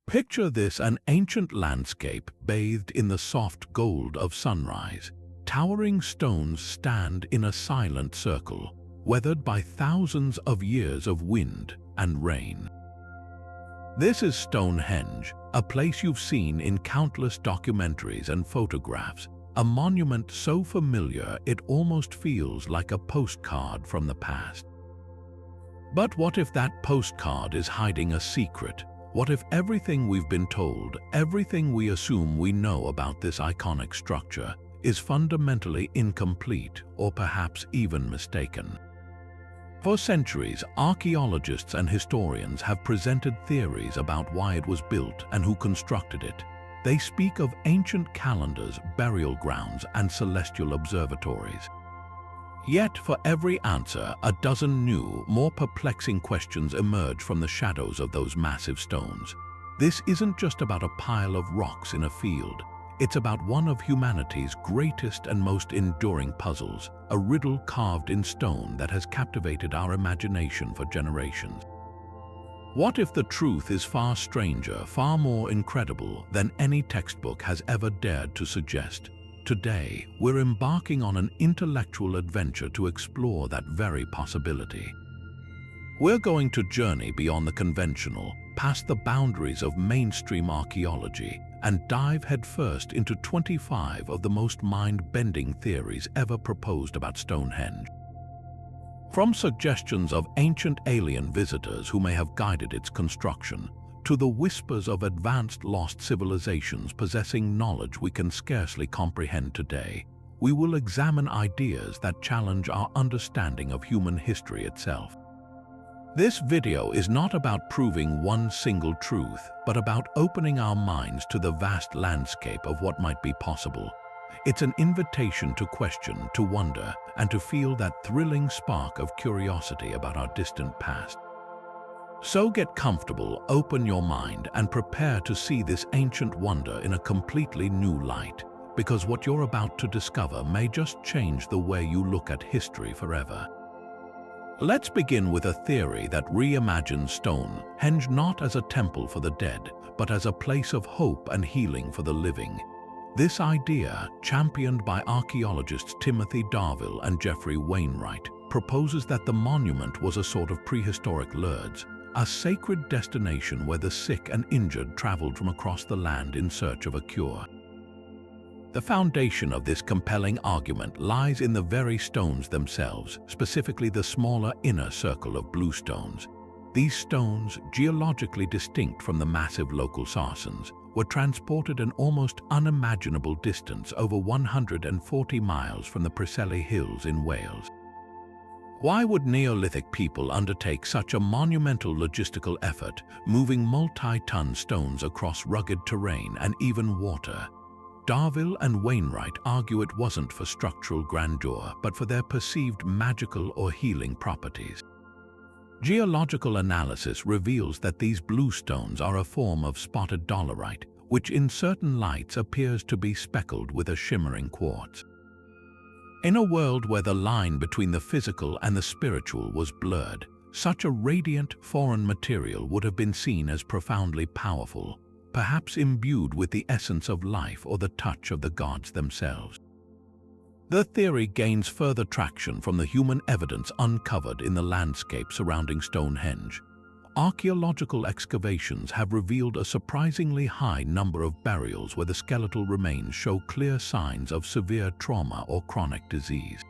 Picture this: an ancient landscape bathed in the soft gold of sunrise. Towering stones stand in a silent circle, weathered by thousands of years of wind and rain. This is Stonehenge, a place you've seen in countless documentaries and photographs, a monument so familiar it almost feels like a postcard from the past. But what if that postcard is hiding a secret? What if everything we've been told, everything we assume we know about this iconic structure, is fundamentally incomplete or perhaps even mistaken? For centuries, archaeologists and historians have presented theories about why it was built and who constructed it. They speak of ancient calendars, burial grounds, and celestial observatories. Yet, for every answer, a dozen new, more perplexing questions emerge from the shadows of those massive stones. This isn't just about a pile of rocks in a field. It's about one of humanity's greatest and most enduring puzzles, a riddle carved in stone that has captivated our imagination for generations. What if the truth is far stranger, far more incredible than any textbook has ever dared to suggest? Today, we're embarking on an intellectual adventure to explore that very possibility. We're going to journey beyond the conventional, past the boundaries of mainstream archaeology, and dive headfirst into 25 of the most mind-bending theories ever proposed about Stonehenge. From suggestions of ancient alien visitors who may have guided its construction, to the whispers of advanced lost civilizations possessing knowledge we can scarcely comprehend today, we will examine ideas that challenge our understanding of human history itself. This video is not about proving one single truth, but about opening our minds to the vast landscape of what might be possible. It's an invitation to question, to wonder, and to feel that thrilling spark of curiosity about our distant past. So get comfortable, open your mind, and prepare to see this ancient wonder in a completely new light, because what you're about to discover may just change the way you look at history forever. Let's begin with a theory that reimagines Stonehenge not as a temple for the dead, but as a place of hope and healing for the living. This idea, championed by archaeologists Timothy Darvill and Geoffrey Wainwright, proposes that the monument was a sort of prehistoric Lourdes, a sacred destination where the sick and injured traveled from across the land in search of a cure. The foundation of this compelling argument lies in the very stones themselves, specifically the smaller inner circle of bluestones. These stones, geologically distinct from the massive local sarsen's, were transported an almost unimaginable distance, over 140 miles from the Preseli Hills in Wales. Why would Neolithic people undertake such a monumental logistical effort, moving multi-ton stones across rugged terrain and even water? Darvill and Wainwright argue it wasn't for structural grandeur, but for their perceived magical or healing properties. Geological analysis reveals that these bluestones are a form of spotted dolerite, which in certain lights appears to be speckled with a shimmering quartz. In a world where the line between the physical and the spiritual was blurred, such a radiant foreign material would have been seen as profoundly powerful, perhaps imbued with the essence of life or the touch of the gods themselves. The theory gains further traction from the human evidence uncovered in the landscape surrounding Stonehenge. Archaeological excavations have revealed a surprisingly high number of burials where the skeletal remains show clear signs of severe trauma or chronic disease.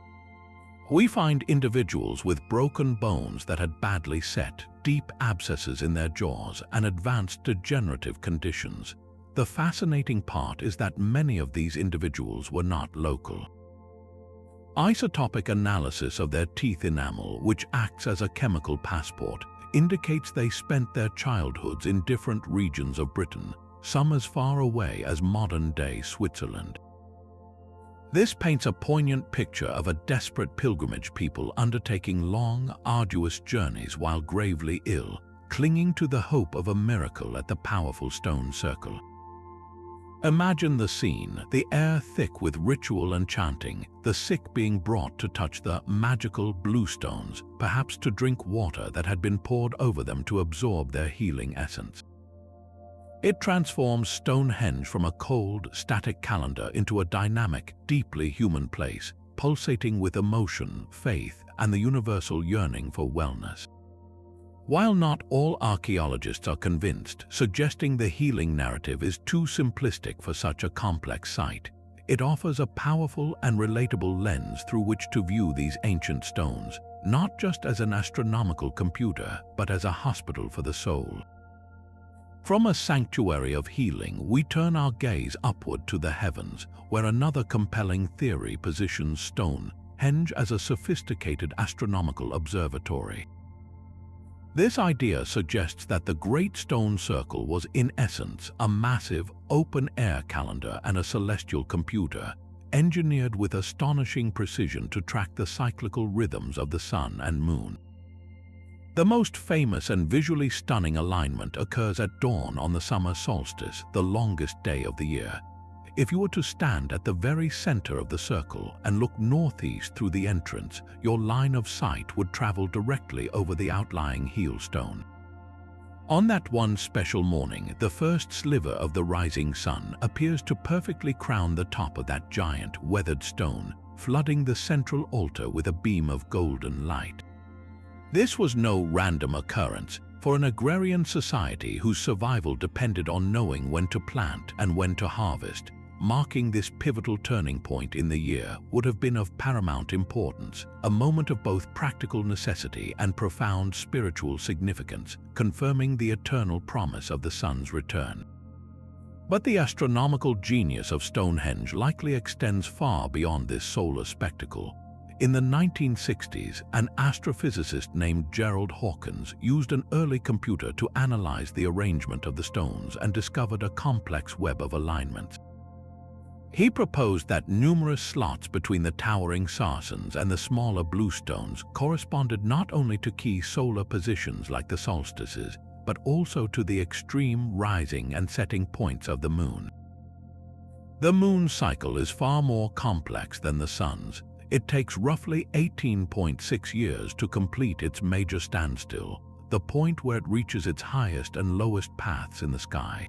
We find individuals with broken bones that had badly set, deep abscesses in their jaws, and advanced degenerative conditions. The fascinating part is that many of these individuals were not local. Isotopic analysis of their teeth enamel, which acts as a chemical passport, indicates they spent their childhoods in different regions of Britain, some as far away as modern-day Switzerland. This paints a poignant picture of a desperate pilgrimage people undertaking long, arduous journeys while gravely ill, clinging to the hope of a miracle at the powerful stone circle. Imagine the scene, the air thick with ritual and chanting, the sick being brought to touch the magical bluestones, perhaps to drink water that had been poured over them to absorb their healing essence. It transforms Stonehenge from a cold, static calendar into a dynamic, deeply human place, pulsating with emotion, faith, and the universal yearning for wellness. While not all archaeologists are convinced, suggesting the healing narrative is too simplistic for such a complex site, it offers a powerful and relatable lens through which to view these ancient stones, not just as an astronomical computer, but as a hospital for the soul. From a sanctuary of healing, we turn our gaze upward to the heavens, where another compelling theory positions Stonehenge as a sophisticated astronomical observatory. This idea suggests that the Great Stone Circle was in essence a massive, open-air calendar and a celestial computer, engineered with astonishing precision to track the cyclical rhythms of the sun and moon. The most famous and visually stunning alignment occurs at dawn on the summer solstice, the longest day of the year. If you were to stand at the very center of the circle and look northeast through the entrance, your line of sight would travel directly over the outlying heel stone. On that one special morning, the first sliver of the rising sun appears to perfectly crown the top of that giant, weathered stone, flooding the central altar with a beam of golden light. This was no random occurrence. For an agrarian society whose survival depended on knowing when to plant and when to harvest, marking this pivotal turning point in the year would have been of paramount importance, a moment of both practical necessity and profound spiritual significance, confirming the eternal promise of the sun's return. But the astronomical genius of Stonehenge likely extends far beyond this solar spectacle. In the 1960s, an astrophysicist named Gerald Hawkins used an early computer to analyze the arrangement of the stones and discovered a complex web of alignments. He proposed that numerous slots between the towering sarcens and the smaller bluestones corresponded not only to key solar positions like the solstices, but also to the extreme rising and setting points of the moon. The moon's cycle is far more complex than the sun's. It takes roughly 18.6 years to complete its major standstill, the point where it reaches its highest and lowest paths in the sky.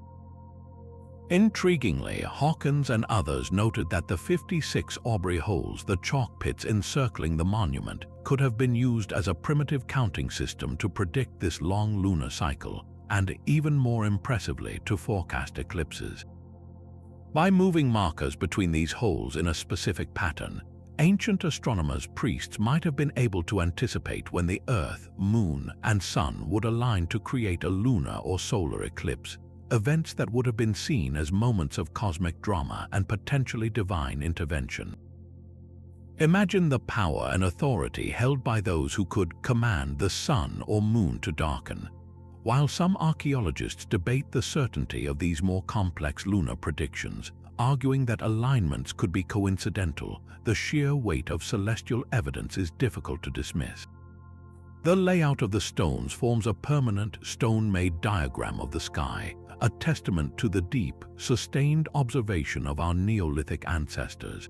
Intriguingly, Hawkins and others noted that the 56 Aubrey holes, the chalk pits encircling the monument, could have been used as a primitive counting system to predict this long lunar cycle, and even more impressively, to forecast eclipses. By moving markers between these holes in a specific pattern, ancient astronomers' priests might have been able to anticipate when the Earth, Moon, and Sun would align to create a lunar or solar eclipse, events that would have been seen as moments of cosmic drama and potentially divine intervention. Imagine the power and authority held by those who could command the sun or moon to darken. While some archaeologists debate the certainty of these more complex lunar predictions, arguing that alignments could be coincidental, the sheer weight of celestial evidence is difficult to dismiss. The layout of the stones forms a permanent, stone-made diagram of the sky, a testament to the deep, sustained observation of our Neolithic ancestors.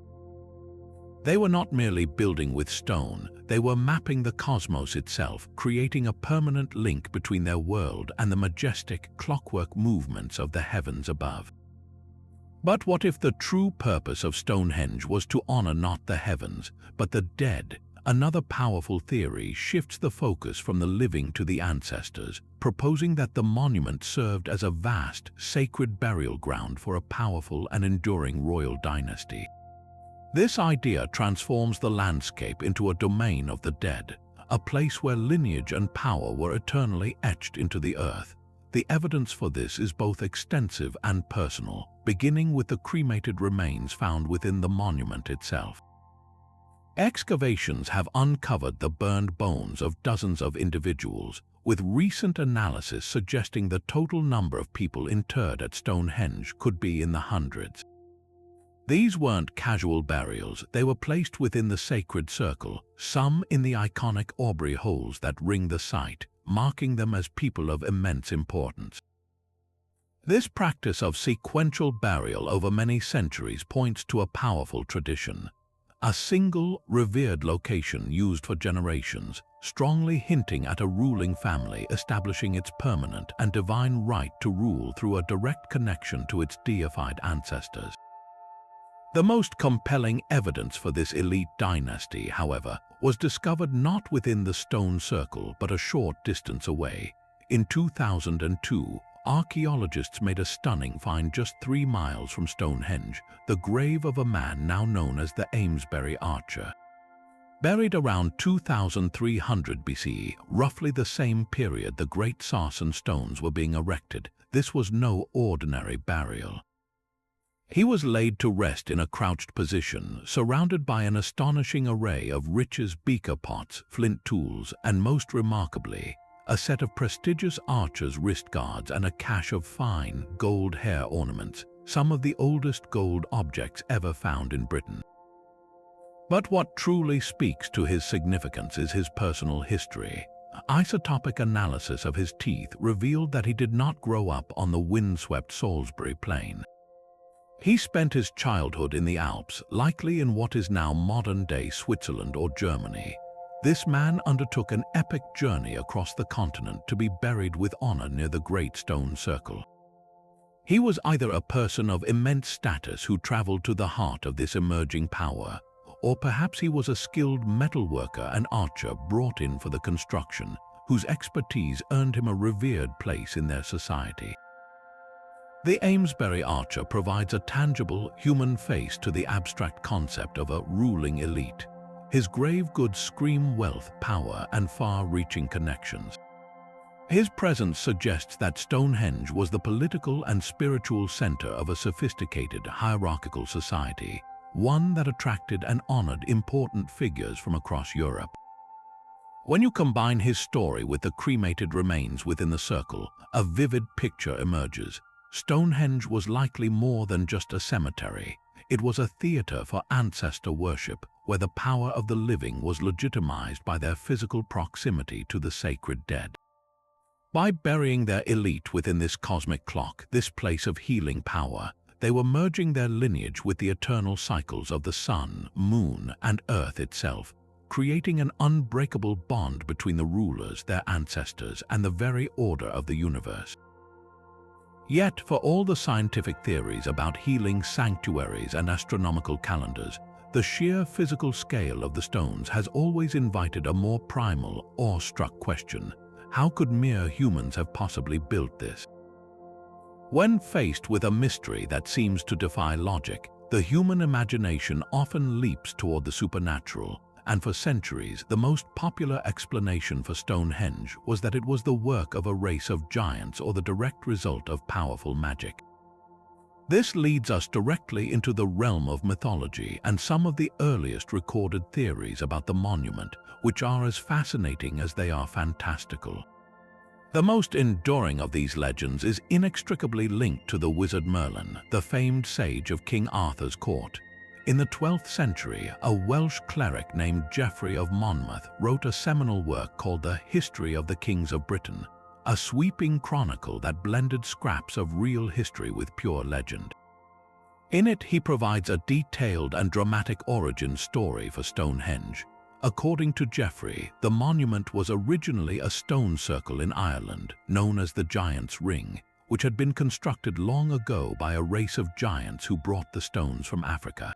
They were not merely building with stone, they were mapping the cosmos itself, creating a permanent link between their world and the majestic, clockwork movements of the heavens above. But what if the true purpose of Stonehenge was to honor not the heavens, but the dead? Another powerful theory shifts the focus from the living to the ancestors, proposing that the monument served as a vast, sacred burial ground for a powerful and enduring royal dynasty. This idea transforms the landscape into a domain of the dead, a place where lineage and power were eternally etched into the earth. The evidence for this is both extensive and personal, beginning with the cremated remains found within the monument itself. Excavations have uncovered the burned bones of dozens of individuals, with recent analysis suggesting the total number of people interred at Stonehenge could be in the hundreds. These weren't casual burials, they were placed within the sacred circle, some in the iconic Aubrey holes that ring the site, marking them as people of immense importance. This practice of sequential burial over many centuries points to a powerful tradition. A single, revered location used for generations, strongly hinting at a ruling family establishing its permanent and divine right to rule through a direct connection to its deified ancestors. The most compelling evidence for this elite dynasty, however, was discovered not within the stone circle but a short distance away. In 2002, archaeologists made a stunning find just 3 miles from Stonehenge, the grave of a man now known as the Amesbury Archer. Buried around 2300 BCE, roughly the same period the Great Sarsen stones were being erected, this was no ordinary burial. He was laid to rest in a crouched position, surrounded by an astonishing array of riches, beaker pots, flint tools, and most remarkably, a set of prestigious archer's wrist guards and a cache of fine, gold hair ornaments, some of the oldest gold objects ever found in Britain. But what truly speaks to his significance is his personal history. Isotopic analysis of his teeth revealed that he did not grow up on the windswept Salisbury plain. He spent his childhood in the Alps, likely in what is now modern-day Switzerland or Germany. This man undertook an epic journey across the continent to be buried with honor near the Great Stone Circle. He was either a person of immense status who traveled to the heart of this emerging power, or perhaps he was a skilled metalworker and archer brought in for the construction, whose expertise earned him a revered place in their society. The Amesbury Archer provides a tangible, human face to the abstract concept of a ruling elite. His grave goods scream wealth, power, and far-reaching connections. His presence suggests that Stonehenge was the political and spiritual center of a sophisticated, hierarchical society, one that attracted and honored important figures from across Europe. When you combine his story with the cremated remains within the circle, a vivid picture emerges. Stonehenge was likely more than just a cemetery. It was a theater for ancestor worship, where the power of the living was legitimized by their physical proximity to the sacred dead. By burying their elite within this cosmic clock, this place of healing power, they were merging their lineage with the eternal cycles of the sun, moon, and earth itself, creating an unbreakable bond between the rulers, their ancestors, and the very order of the universe. Yet, for all the scientific theories about healing sanctuaries and astronomical calendars, the sheer physical scale of the stones has always invited a more primal, awe-struck question: how could mere humans have possibly built this? When faced with a mystery that seems to defy logic, the human imagination often leaps toward the supernatural, and for centuries, the most popular explanation for Stonehenge was that it was the work of a race of giants or the direct result of powerful magic. This leads us directly into the realm of mythology and some of the earliest recorded theories about the monument, which are as fascinating as they are fantastical. The most enduring of these legends is inextricably linked to the wizard Merlin, the famed sage of King Arthur's court. In the 12th century, a Welsh cleric named Geoffrey of Monmouth wrote a seminal work called The History of the Kings of Britain, a sweeping chronicle that blended scraps of real history with pure legend. In it, he provides a detailed and dramatic origin story for Stonehenge. According to Geoffrey, the monument was originally a stone circle in Ireland, known as the Giant's Ring, which had been constructed long ago by a race of giants who brought the stones from Africa.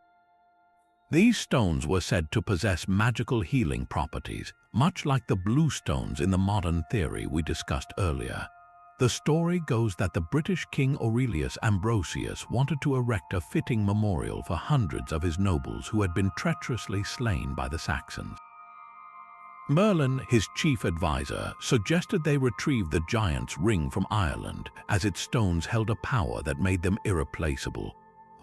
These stones were said to possess magical healing properties, much like the bluestones in the modern theory we discussed earlier. The story goes that the British King Aurelius Ambrosius wanted to erect a fitting memorial for hundreds of his nobles who had been treacherously slain by the Saxons. Merlin, his chief advisor, suggested they retrieve the Giant's Ring from Ireland, as its stones held a power that made them irreplaceable.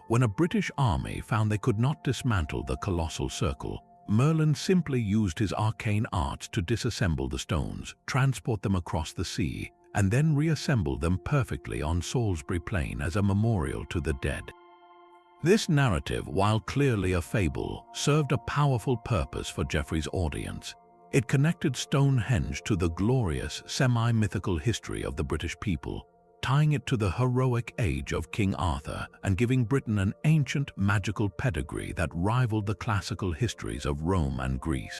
When a British army found they could not dismantle the colossal circle, Merlin simply used his arcane arts to disassemble the stones, transport them across the sea, and then reassemble them perfectly on Salisbury Plain as a memorial to the dead. This narrative, while clearly a fable, served a powerful purpose for Geoffrey's audience. It connected Stonehenge to the glorious, semi-mythical history of the British people, tying it to the heroic age of King Arthur and giving Britain an ancient, magical pedigree that rivaled the classical histories of Rome and Greece.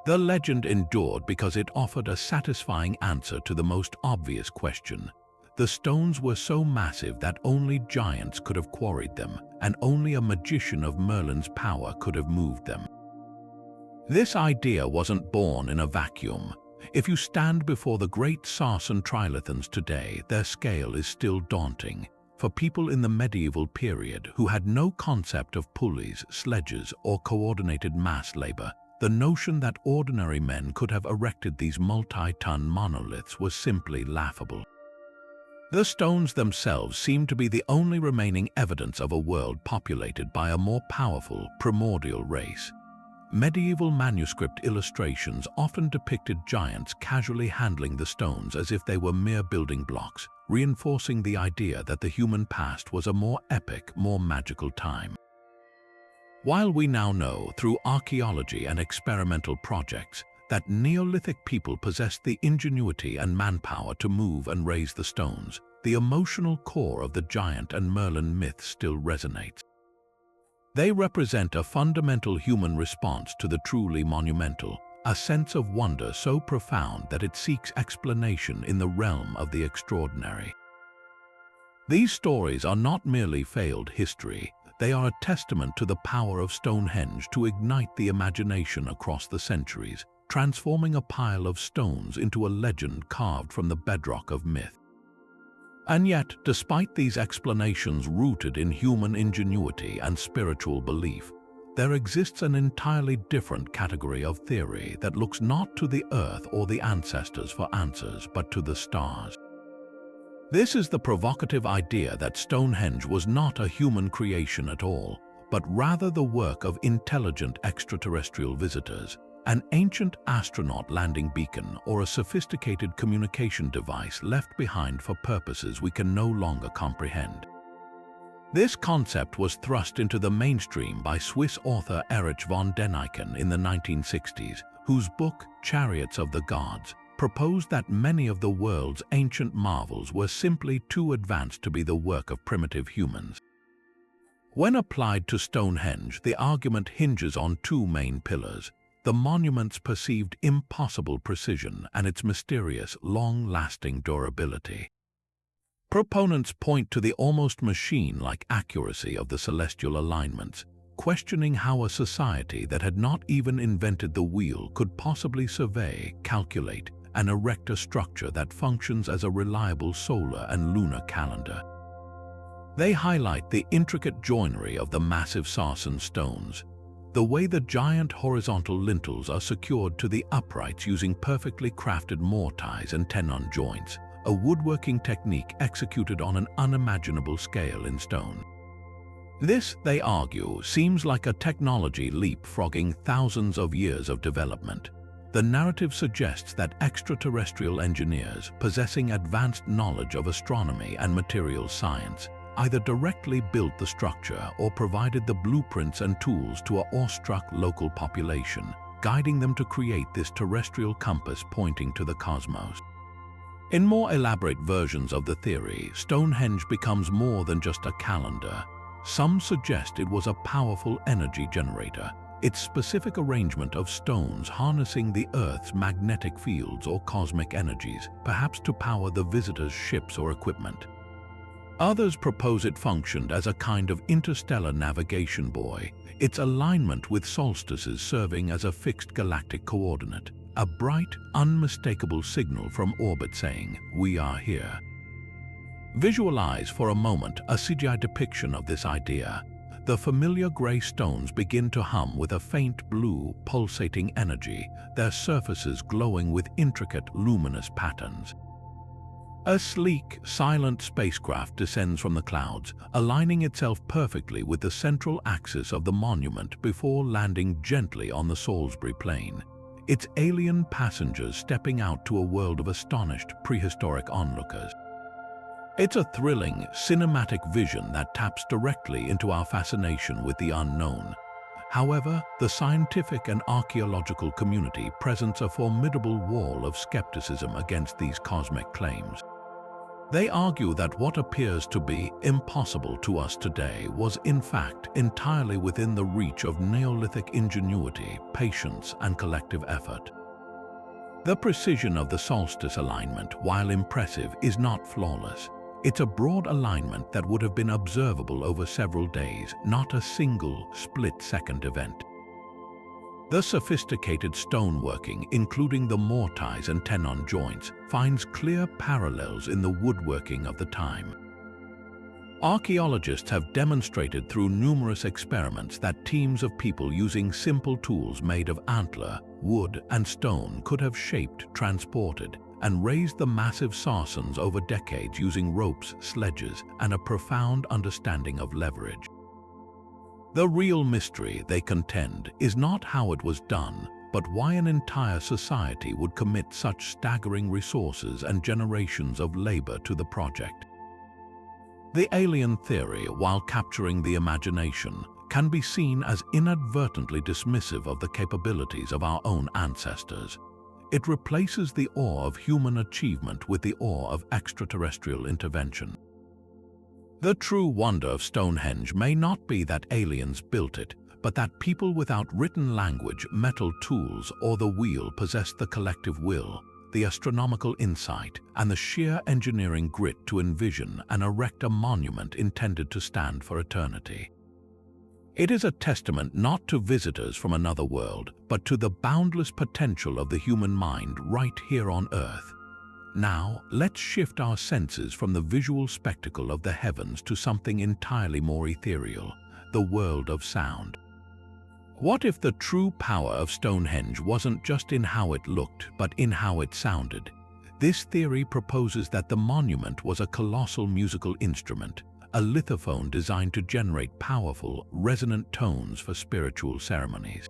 The legend endured because it offered a satisfying answer to the most obvious question. The stones were so massive that only giants could have quarried them, and only a magician of Merlin's power could have moved them. This idea wasn't born in a vacuum. If you stand before the great Sarsen trilithons today, their scale is still daunting. For people in the medieval period who had no concept of pulleys, sledges, or coordinated mass labor, the notion that ordinary men could have erected these multi-ton monoliths was simply laughable. The stones themselves seem to be the only remaining evidence of a world populated by a more powerful, primordial race. Medieval manuscript illustrations often depicted giants casually handling the stones as if they were mere building blocks, reinforcing the idea that the human past was a more epic, more magical time. While we now know, through archaeology and experimental projects, that Neolithic people possessed the ingenuity and manpower to move and raise the stones, the emotional core of the giant and Merlin myth still resonates. They represent a fundamental human response to the truly monumental, a sense of wonder so profound that it seeks explanation in the realm of the extraordinary. These stories are not merely failed history, they are a testament to the power of Stonehenge to ignite the imagination across the centuries, transforming a pile of stones into a legend carved from the bedrock of myth. And yet, despite these explanations rooted in human ingenuity and spiritual belief, there exists an entirely different category of theory that looks not to the earth or the ancestors for answers, but to the stars. This is the provocative idea that Stonehenge was not a human creation at all, but rather the work of intelligent extraterrestrial visitors, an ancient astronaut landing beacon or a sophisticated communication device left behind for purposes we can no longer comprehend. This concept was thrust into the mainstream by Swiss author Erich von Däniken in the 1960s, whose book, Chariots of the Gods, proposed that many of the world's ancient marvels were simply too advanced to be the work of primitive humans. When applied to Stonehenge, the argument hinges on two main pillars: the monument's perceived impossible precision and its mysterious, long-lasting durability. Proponents point to the almost machine-like accuracy of the celestial alignments, questioning how a society that had not even invented the wheel could possibly survey, calculate, and erect a structure that functions as a reliable solar and lunar calendar. They highlight the intricate joinery of the massive Sarsen stones, the way the giant horizontal lintels are secured to the uprights using perfectly crafted mortise and tenon joints, a woodworking technique executed on an unimaginable scale in stone. This, they argue, seems like a technology leapfrogging thousands of years of development. The narrative suggests that extraterrestrial engineers possessing advanced knowledge of astronomy and materials science either directly built the structure or provided the blueprints and tools to an awestruck local population, guiding them to create this terrestrial compass pointing to the cosmos. In more elaborate versions of the theory, Stonehenge becomes more than just a calendar. Some suggest it was a powerful energy generator, its specific arrangement of stones harnessing the Earth's magnetic fields or cosmic energies, perhaps to power the visitors' ships or equipment. Others propose it functioned as a kind of interstellar navigation buoy, its alignment with solstices serving as a fixed galactic coordinate, a bright, unmistakable signal from orbit saying, "We are here." Visualize for a moment a CGI depiction of this idea. The familiar grey stones begin to hum with a faint blue, pulsating energy, their surfaces glowing with intricate, luminous patterns. A sleek, silent spacecraft descends from the clouds, aligning itself perfectly with the central axis of the monument before landing gently on the Salisbury Plain, its alien passengers stepping out to a world of astonished, prehistoric onlookers. It's a thrilling, cinematic vision that taps directly into our fascination with the unknown. However, the scientific and archaeological community presents a formidable wall of skepticism against these cosmic claims. They argue that what appears to be impossible to us today was in fact entirely within the reach of Neolithic ingenuity, patience, and collective effort. The precision of the solstice alignment, while impressive, is not flawless. It's a broad alignment that would have been observable over several days, not a single split-second event. The sophisticated stoneworking, including the mortise and tenon joints, finds clear parallels in the woodworking of the time. Archaeologists have demonstrated through numerous experiments that teams of people using simple tools made of antler, wood, and stone could have shaped, transported, and raised the massive sarcens over decades using ropes, sledges, and a profound understanding of leverage. The real mystery, they contend, is not how it was done, but why an entire society would commit such staggering resources and generations of labor to the project. The alien theory, while capturing the imagination, can be seen as inadvertently dismissive of the capabilities of our own ancestors. It replaces the awe of human achievement with the awe of extraterrestrial intervention. The true wonder of Stonehenge may not be that aliens built it, but that people without written language, metal tools, or the wheel possessed the collective will, the astronomical insight, and the sheer engineering grit to envision and erect a monument intended to stand for eternity. It is a testament not to visitors from another world, but to the boundless potential of the human mind right here on Earth. Now, let's shift our senses from the visual spectacle of the heavens to something entirely more ethereal, the world of sound. What if the true power of Stonehenge wasn't just in how it looked, but in how it sounded? This theory proposes that the monument was a colossal musical instrument, a lithophone designed to generate powerful, resonant tones for spiritual ceremonies.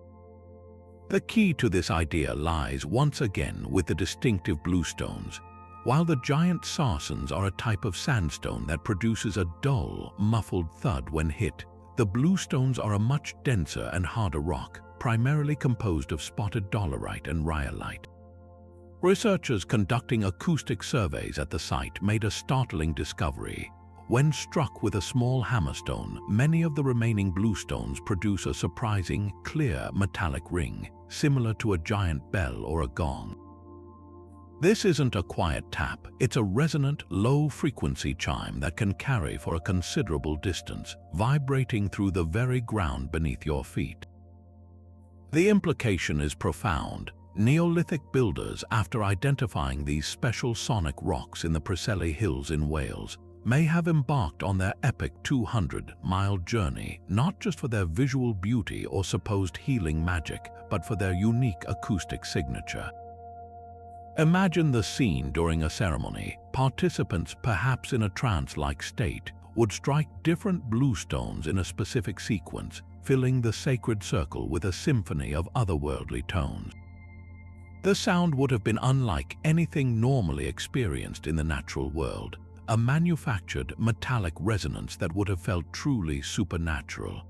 The key to this idea lies once again with the distinctive bluestones. While the giant sarcens are a type of sandstone that produces a dull, muffled thud when hit, the bluestones are a much denser and harder rock, primarily composed of spotted dolerite and rhyolite. Researchers conducting acoustic surveys at the site made a startling discovery. When struck with a small hammerstone, many of the remaining bluestones produce a surprising, clear metallic ring, similar to a giant bell or a gong. This isn't a quiet tap, it's a resonant, low-frequency chime that can carry for a considerable distance, vibrating through the very ground beneath your feet. The implication is profound. Neolithic builders, after identifying these special sonic rocks in the Preseli Hills in Wales, may have embarked on their epic 200-mile journey not just for their visual beauty or supposed healing magic, but for their unique acoustic signature. Imagine the scene during a ceremony. Participants, perhaps in a trance-like state, would strike different bluestones in a specific sequence, filling the sacred circle with a symphony of otherworldly tones. The sound would have been unlike anything normally experienced in the natural world, a manufactured metallic resonance that would have felt truly supernatural.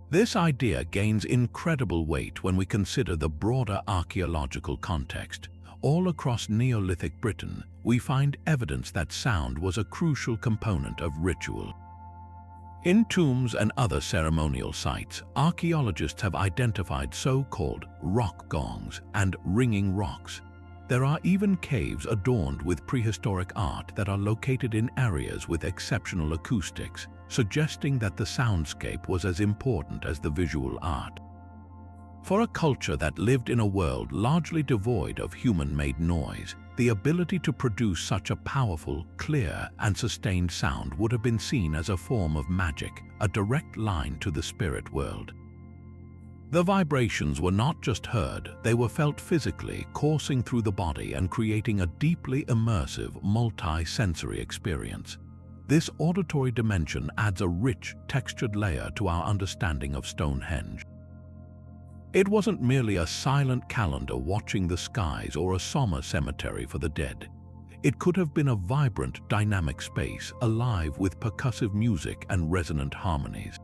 This idea gains incredible weight when we consider the broader archaeological context. All across Neolithic Britain, we find evidence that sound was a crucial component of ritual. In tombs and other ceremonial sites, archaeologists have identified so-called rock gongs and ringing rocks. There are even caves adorned with prehistoric art that are located in areas with exceptional acoustics, suggesting that the soundscape was as important as the visual art. For a culture that lived in a world largely devoid of human-made noise, the ability to produce such a powerful, clear, and sustained sound would have been seen as a form of magic, a direct line to the spirit world. The vibrations were not just heard, they were felt physically, coursing through the body and creating a deeply immersive, multi-sensory experience. This auditory dimension adds a rich, textured layer to our understanding of Stonehenge. It wasn't merely a silent calendar watching the skies or a somber cemetery for the dead. It could have been a vibrant, dynamic space, alive with percussive music and resonant harmonies.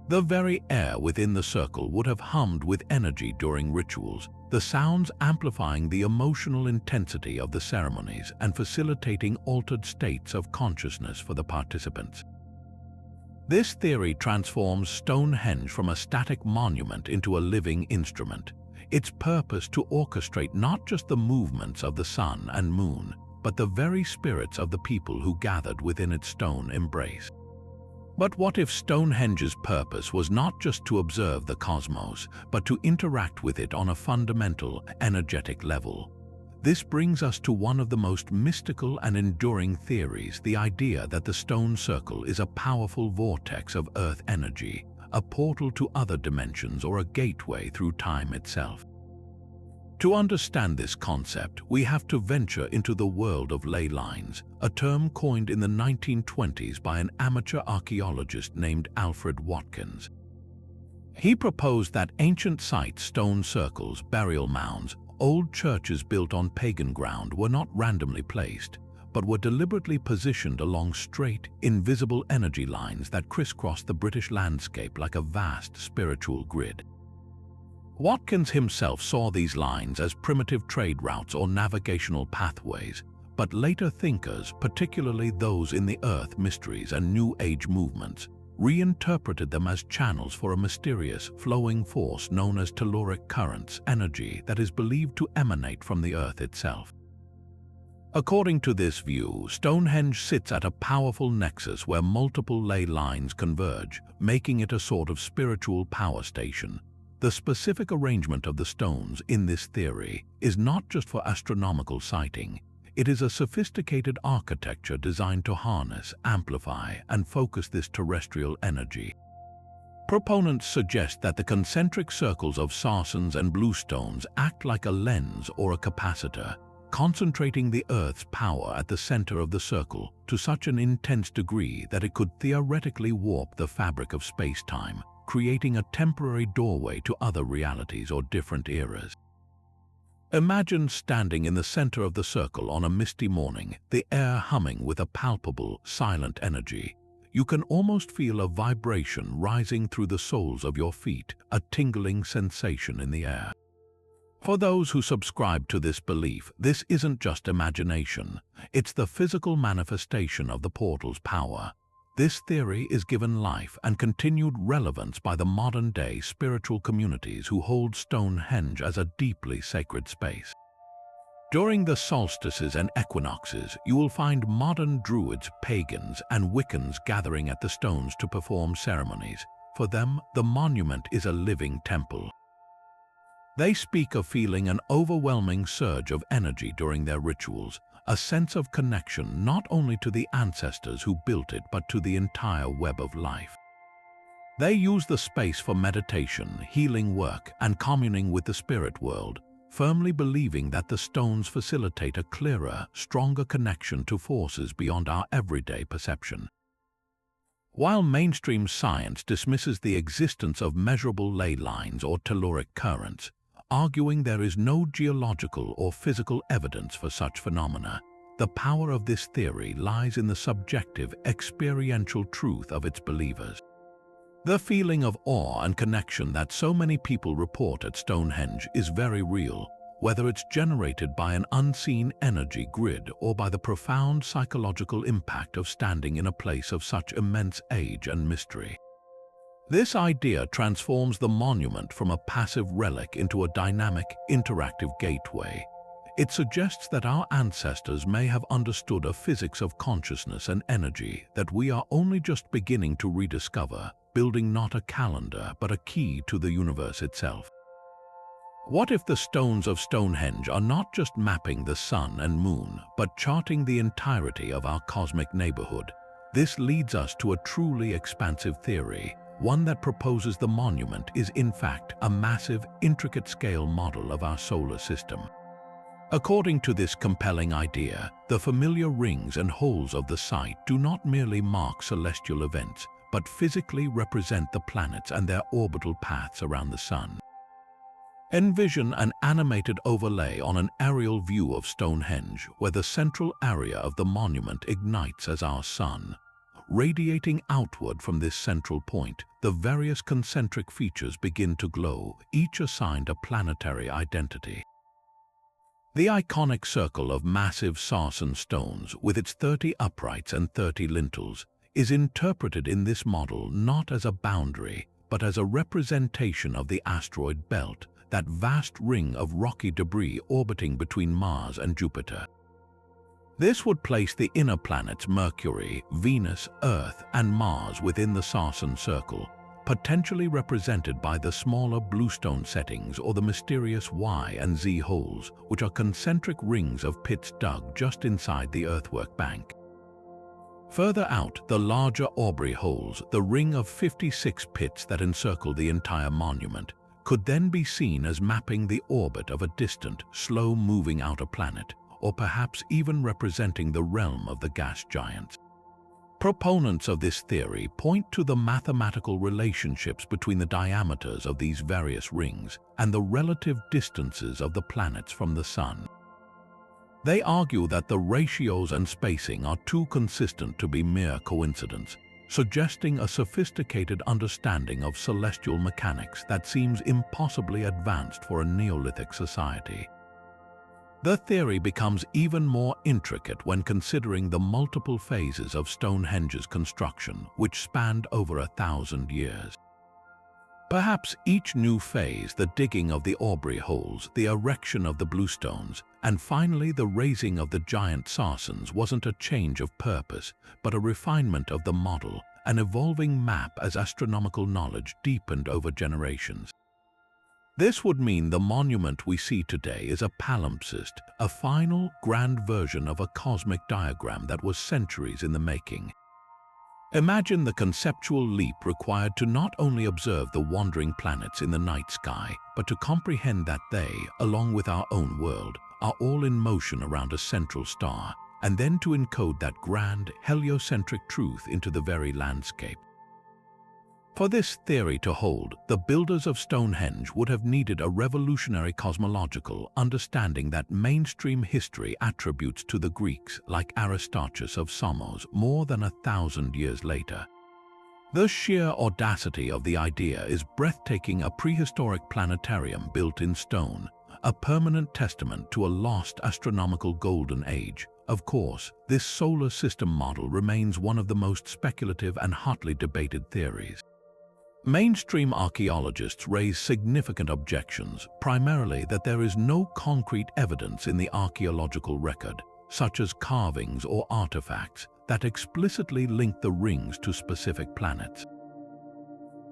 The very air within the circle would have hummed with energy during rituals, the sounds amplifying the emotional intensity of the ceremonies and facilitating altered states of consciousness for the participants. This theory transforms Stonehenge from a static monument into a living instrument, its purpose to orchestrate not just the movements of the sun and moon, but the very spirits of the people who gathered within its stone embrace. But what if Stonehenge's purpose was not just to observe the cosmos, but to interact with it on a fundamental, energetic level? This brings us to one of the most mystical and enduring theories, the idea that the stone circle is a powerful vortex of earth energy, a portal to other dimensions or a gateway through time itself. To understand this concept, we have to venture into the world of ley lines, a term coined in the 1920s by an amateur archaeologist named Alfred Watkins. He proposed that ancient sites, stone circles, burial mounds, old churches built on pagan ground were not randomly placed, but were deliberately positioned along straight, invisible energy lines that crisscrossed the British landscape like a vast spiritual grid. Watkins himself saw these lines as primitive trade routes or navigational pathways, but later thinkers, particularly those in the Earth mysteries and New Age movements, reinterpreted them as channels for a mysterious, flowing force known as telluric currents, energy that is believed to emanate from the Earth itself. According to this view, Stonehenge sits at a powerful nexus where multiple ley lines converge, making it a sort of spiritual power station. The specific arrangement of the stones in this theory is not just for astronomical sighting. It is a sophisticated architecture designed to harness, amplify, and focus this terrestrial energy. Proponents suggest that the concentric circles of sarsen and bluestones act like a lens or a capacitor, concentrating the Earth's power at the center of the circle to such an intense degree that it could theoretically warp the fabric of space-time, creating a temporary doorway to other realities or different eras. Imagine standing in the center of the circle on a misty morning, the air humming with a palpable, silent energy. You can almost feel a vibration rising through the soles of your feet, a tingling sensation in the air. For those who subscribe to this belief, this isn't just imagination, it's the physical manifestation of the portal's power. This theory is given life and continued relevance by the modern-day spiritual communities who hold Stonehenge as a deeply sacred space. During the solstices and equinoxes, you will find modern Druids, pagans, and Wiccans gathering at the stones to perform ceremonies. For them, the monument is a living temple. They speak of feeling an overwhelming surge of energy during their rituals, a sense of connection not only to the ancestors who built it but to the entire web of life. They use the space for meditation, healing work, and communing with the spirit world, firmly believing that the stones facilitate a clearer, stronger connection to forces beyond our everyday perception. While mainstream science dismisses the existence of measurable ley lines or telluric currents, arguing there is no geological or physical evidence for such phenomena, the power of this theory lies in the subjective, experiential truth of its believers. The feeling of awe and connection that so many people report at Stonehenge is very real, whether it's generated by an unseen energy grid or by the profound psychological impact of standing in a place of such immense age and mystery. This idea transforms the monument from a passive relic into a dynamic, interactive gateway. It suggests that our ancestors may have understood a physics of consciousness and energy that we are only just beginning to rediscover, building not a calendar but a key to the universe itself. What if the stones of Stonehenge are not just mapping the sun and moon, but charting the entirety of our cosmic neighborhood? This leads us to a truly expansive theory, one that proposes the monument is in fact a massive, intricate-scale model of our solar system. According to this compelling idea, the familiar rings and holes of the site do not merely mark celestial events, but physically represent the planets and their orbital paths around the sun. Envision an animated overlay on an aerial view of Stonehenge, where the central area of the monument ignites as our sun, Radiating outward from this central point, the various concentric features begin to glow, each assigned a planetary identity. The iconic circle of massive sarsen stones, with its 30 uprights and 30 lintels, is interpreted in this model not as a boundary, but as a representation of the asteroid belt, that vast ring of rocky debris orbiting between Mars and Jupiter. This would place the inner planets Mercury, Venus, Earth, and Mars within the sarsen circle, potentially represented by the smaller bluestone settings or the mysterious Y and Z holes, which are concentric rings of pits dug just inside the earthwork bank. Further out, the larger Aubrey holes, the ring of 56 pits that encircle the entire monument, could then be seen as mapping the orbit of a distant, slow-moving outer planet, or perhaps even representing the realm of the gas giants. Proponents of this theory point to the mathematical relationships between the diameters of these various rings and the relative distances of the planets from the Sun. They argue that the ratios and spacing are too consistent to be mere coincidence, suggesting a sophisticated understanding of celestial mechanics that seems impossibly advanced for a Neolithic society. The theory becomes even more intricate when considering the multiple phases of Stonehenge's construction, which spanned over 1,000 years. Perhaps each new phase, the digging of the Aubrey holes, the erection of the bluestones, and finally the raising of the giant sarsens, wasn't a change of purpose, but a refinement of the model, an evolving map as astronomical knowledge deepened over generations. This would mean the monument we see today is a palimpsest, a final, grand version of a cosmic diagram that was centuries in the making. Imagine the conceptual leap required to not only observe the wandering planets in the night sky, but to comprehend that they, along with our own world, are all in motion around a central star, and then to encode that grand, heliocentric truth into the very landscape. For this theory to hold, the builders of Stonehenge would have needed a revolutionary cosmological understanding that mainstream history attributes to the Greeks, like Aristarchus of Samos, more than 1,000 years later. The sheer audacity of the idea is breathtaking: a prehistoric planetarium built in stone, a permanent testament to a lost astronomical golden age. Of course, this solar system model remains one of the most speculative and hotly debated theories. Mainstream archaeologists raise significant objections, primarily that there is no concrete evidence in the archaeological record, such as carvings or artifacts, that explicitly link the rings to specific planets.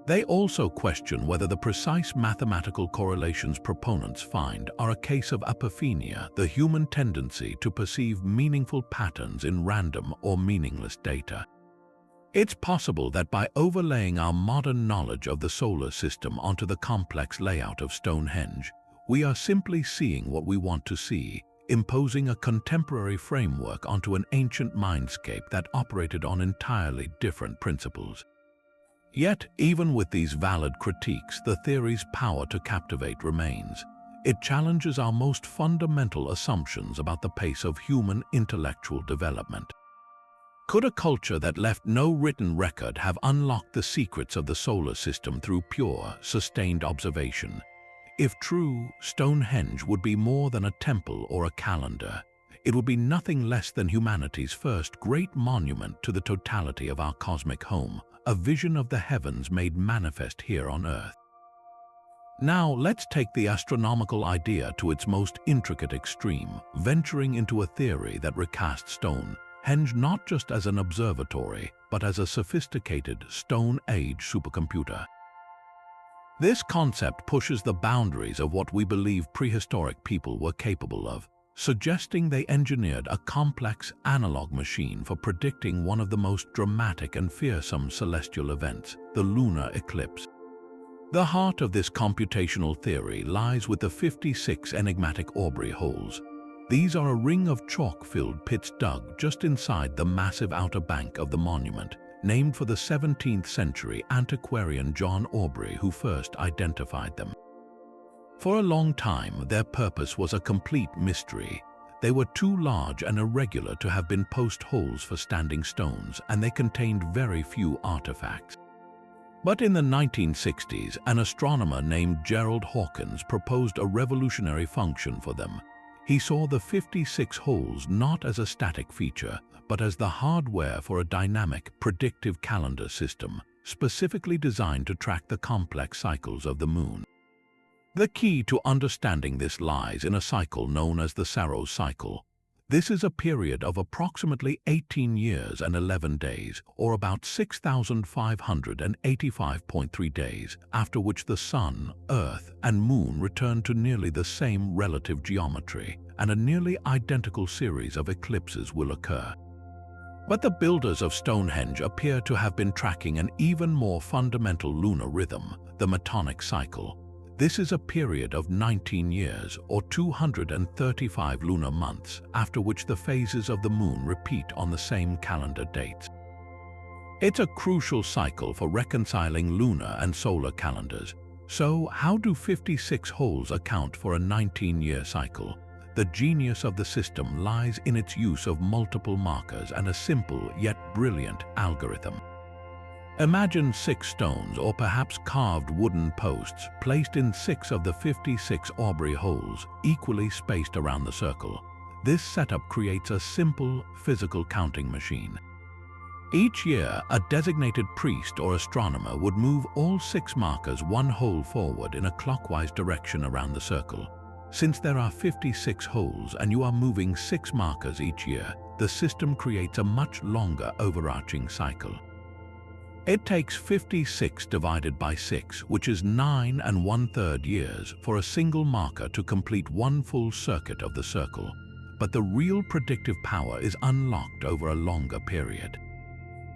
They also question whether the precise mathematical correlations proponents find are a case of apophenia, the human tendency to perceive meaningful patterns in random or meaningless data. It's possible that by overlaying our modern knowledge of the solar system onto the complex layout of Stonehenge, we are simply seeing what we want to see, imposing a contemporary framework onto an ancient mindscape that operated on entirely different principles. Yet, even with these valid critiques, the theory's power to captivate remains. It challenges our most fundamental assumptions about the pace of human intellectual development. Could a culture that left no written record have unlocked the secrets of the solar system through pure, sustained observation? If true, Stonehenge would be more than a temple or a calendar. It would be nothing less than humanity's first great monument to the totality of our cosmic home, a vision of the heavens made manifest here on Earth. Now let's take the astronomical idea to its most intricate extreme, venturing into a theory that recasts Stonehenge not just as an observatory, but as a sophisticated Stone Age supercomputer. This concept pushes the boundaries of what we believe prehistoric people were capable of, suggesting they engineered a complex analog machine for predicting one of the most dramatic and fearsome celestial events, the lunar eclipse. The heart of this computational theory lies with the 56 enigmatic Aubrey holes. These are a ring of chalk-filled pits dug just inside the massive outer bank of the monument, named for the 17th century antiquarian John Aubrey, who first identified them. For a long time, their purpose was a complete mystery. They were too large and irregular to have been post holes for standing stones, and they contained very few artifacts. But in the 1960s, an astronomer named Gerald Hawkins proposed a revolutionary function for them. He saw the 56 holes not as a static feature, but as the hardware for a dynamic, predictive calendar system, specifically designed to track the complex cycles of the moon. The key to understanding this lies in a cycle known as the Saros cycle. This is a period of approximately 18 years and 11 days, or about 6,585.3 days, after which the Sun, Earth, and Moon return to nearly the same relative geometry, and a nearly identical series of eclipses will occur. But the builders of Stonehenge appear to have been tracking an even more fundamental lunar rhythm, the Metonic cycle. This is a period of 19 years, or 235 lunar months, after which the phases of the moon repeat on the same calendar dates. It's a crucial cycle for reconciling lunar and solar calendars. So, how do 56 holes account for a 19-year cycle? The genius of the system lies in its use of multiple markers and a simple yet brilliant algorithm. Imagine 6 stones or perhaps carved wooden posts placed in 6 of the 56 Aubrey holes, equally spaced around the circle. This setup creates a simple, physical counting machine. Each year, a designated priest or astronomer would move all 6 markers 1 hole forward in a clockwise direction around the circle. Since there are 56 holes and you are moving 6 markers each year, the system creates a much longer overarching cycle. It takes 56 divided by 6, which is 9 1/3 years, for a single marker to complete 1 full circuit of the circle. But the real predictive power is unlocked over a longer period.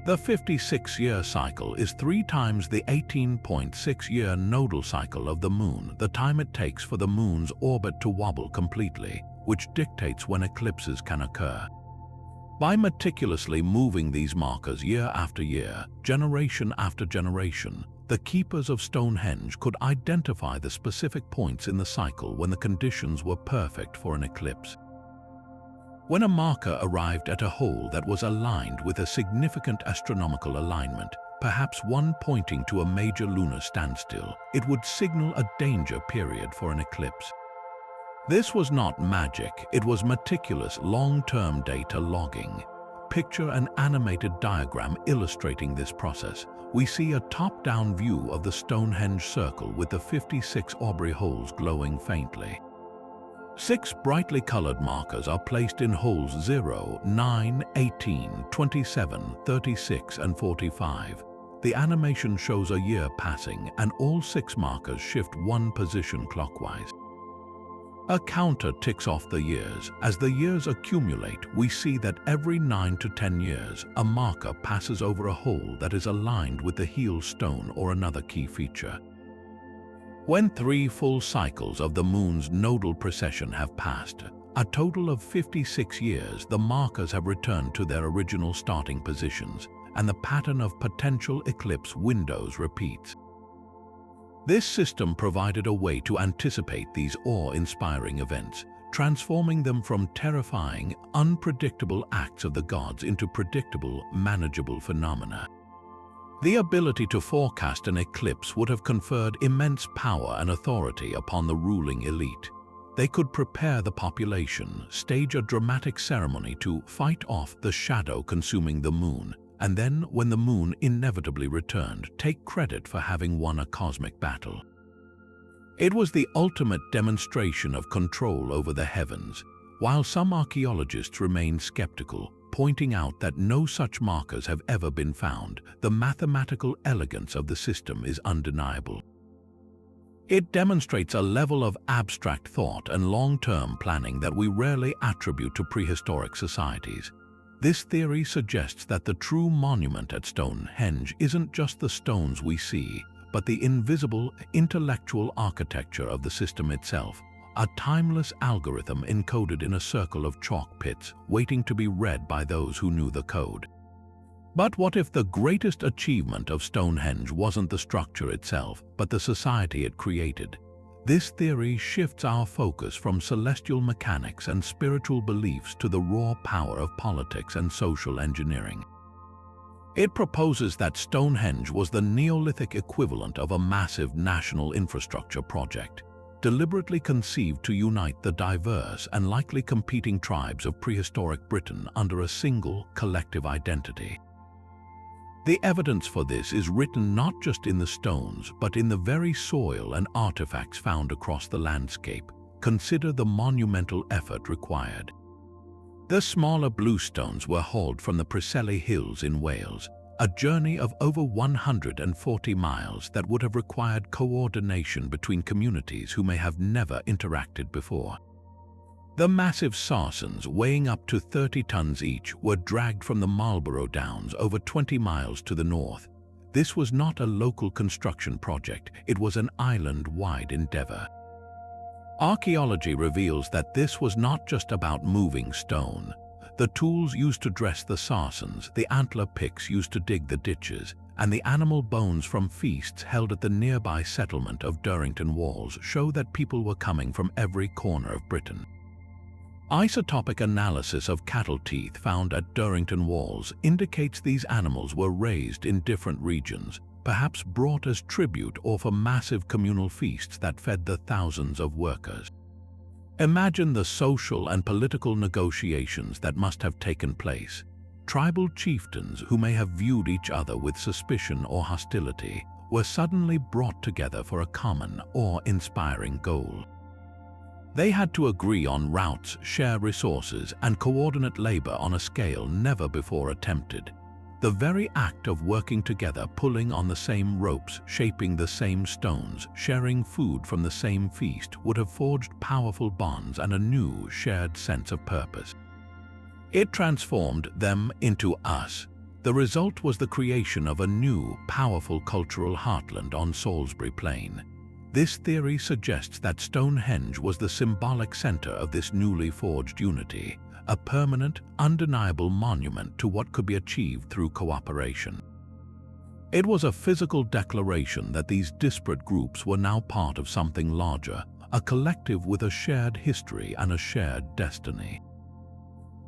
The 56-year cycle is 3 times the 18.6-year nodal cycle of the moon, the time it takes for the moon's orbit to wobble completely, which dictates when eclipses can occur. By meticulously moving these markers year after year, generation after generation, the keepers of Stonehenge could identify the specific points in the cycle when the conditions were perfect for an eclipse. When a marker arrived at a hole that was aligned with a significant astronomical alignment, perhaps one pointing to a major lunar standstill, it would signal a danger period for an eclipse. This was not magic, it was meticulous long-term data logging. Picture an animated diagram illustrating this process. We see a top-down view of the Stonehenge circle with the 56 Aubrey holes glowing faintly. 6 brightly colored markers are placed in holes 0, 9, 18, 27, 36, and 45. The animation shows a year passing, and all 6 markers shift 1 position clockwise. A counter ticks off the years. As the years accumulate, we see that every 9 to 10 years, a marker passes over a hole that is aligned with the heel stone or another key feature. When 3 full cycles of the moon's nodal precession have passed, a total of 56 years, the markers have returned to their original starting positions, and the pattern of potential eclipse windows repeats. This system provided a way to anticipate these awe-inspiring events, transforming them from terrifying, unpredictable acts of the gods into predictable, manageable phenomena. The ability to forecast an eclipse would have conferred immense power and authority upon the ruling elite. They could prepare the population, stage a dramatic ceremony to fight off the shadow consuming the moon, and then, when the moon inevitably returned, take credit for having won a cosmic battle. It was the ultimate demonstration of control over the heavens, while some archaeologists remain skeptical, pointing out that no such markers have ever been found. The mathematical elegance of the system is undeniable. It demonstrates a level of abstract thought and long-term planning that we rarely attribute to prehistoric societies. This theory suggests that the true monument at Stonehenge isn't just the stones we see, but the invisible, intellectual architecture of the system itself, a timeless algorithm encoded in a circle of chalk pits, waiting to be read by those who knew the code. But what if the greatest achievement of Stonehenge wasn't the structure itself, but the society it created? This theory shifts our focus from celestial mechanics and spiritual beliefs to the raw power of politics and social engineering. It proposes that Stonehenge was the Neolithic equivalent of a massive national infrastructure project, deliberately conceived to unite the diverse and likely competing tribes of prehistoric Britain under a single collective identity. The evidence for this is written not just in the stones, but in the very soil and artifacts found across the landscape. Consider the monumental effort required. The smaller bluestones were hauled from the Preseli Hills in Wales, a journey of over 140 miles that would have required coordination between communities who may have never interacted before. The massive sarcens, weighing up to 30 tons each, were dragged from the Marlborough Downs over 20 miles to the north. This was not a local construction project, it was an island-wide endeavor. Archaeology reveals that this was not just about moving stone. The tools used to dress the sarcens, the antler picks used to dig the ditches, and the animal bones from feasts held at the nearby settlement of Durrington Walls show that people were coming from every corner of Britain. Isotopic analysis of cattle teeth found at Durrington Walls indicates these animals were raised in different regions, perhaps brought as tribute or for massive communal feasts that fed the thousands of workers. Imagine the social and political negotiations that must have taken place. Tribal chieftains who may have viewed each other with suspicion or hostility were suddenly brought together for a common, awe-inspiring goal. They had to agree on routes, share resources, and coordinate labor on a scale never before attempted. The very act of working together, pulling on the same ropes, shaping the same stones, sharing food from the same feast, would have forged powerful bonds and a new, shared sense of purpose. It transformed them into us. The result was the creation of a new, powerful cultural heartland on Salisbury Plain. This theory suggests that Stonehenge was the symbolic center of this newly forged unity, a permanent, undeniable monument to what could be achieved through cooperation. It was a physical declaration that these disparate groups were now part of something larger, a collective with a shared history and a shared destiny.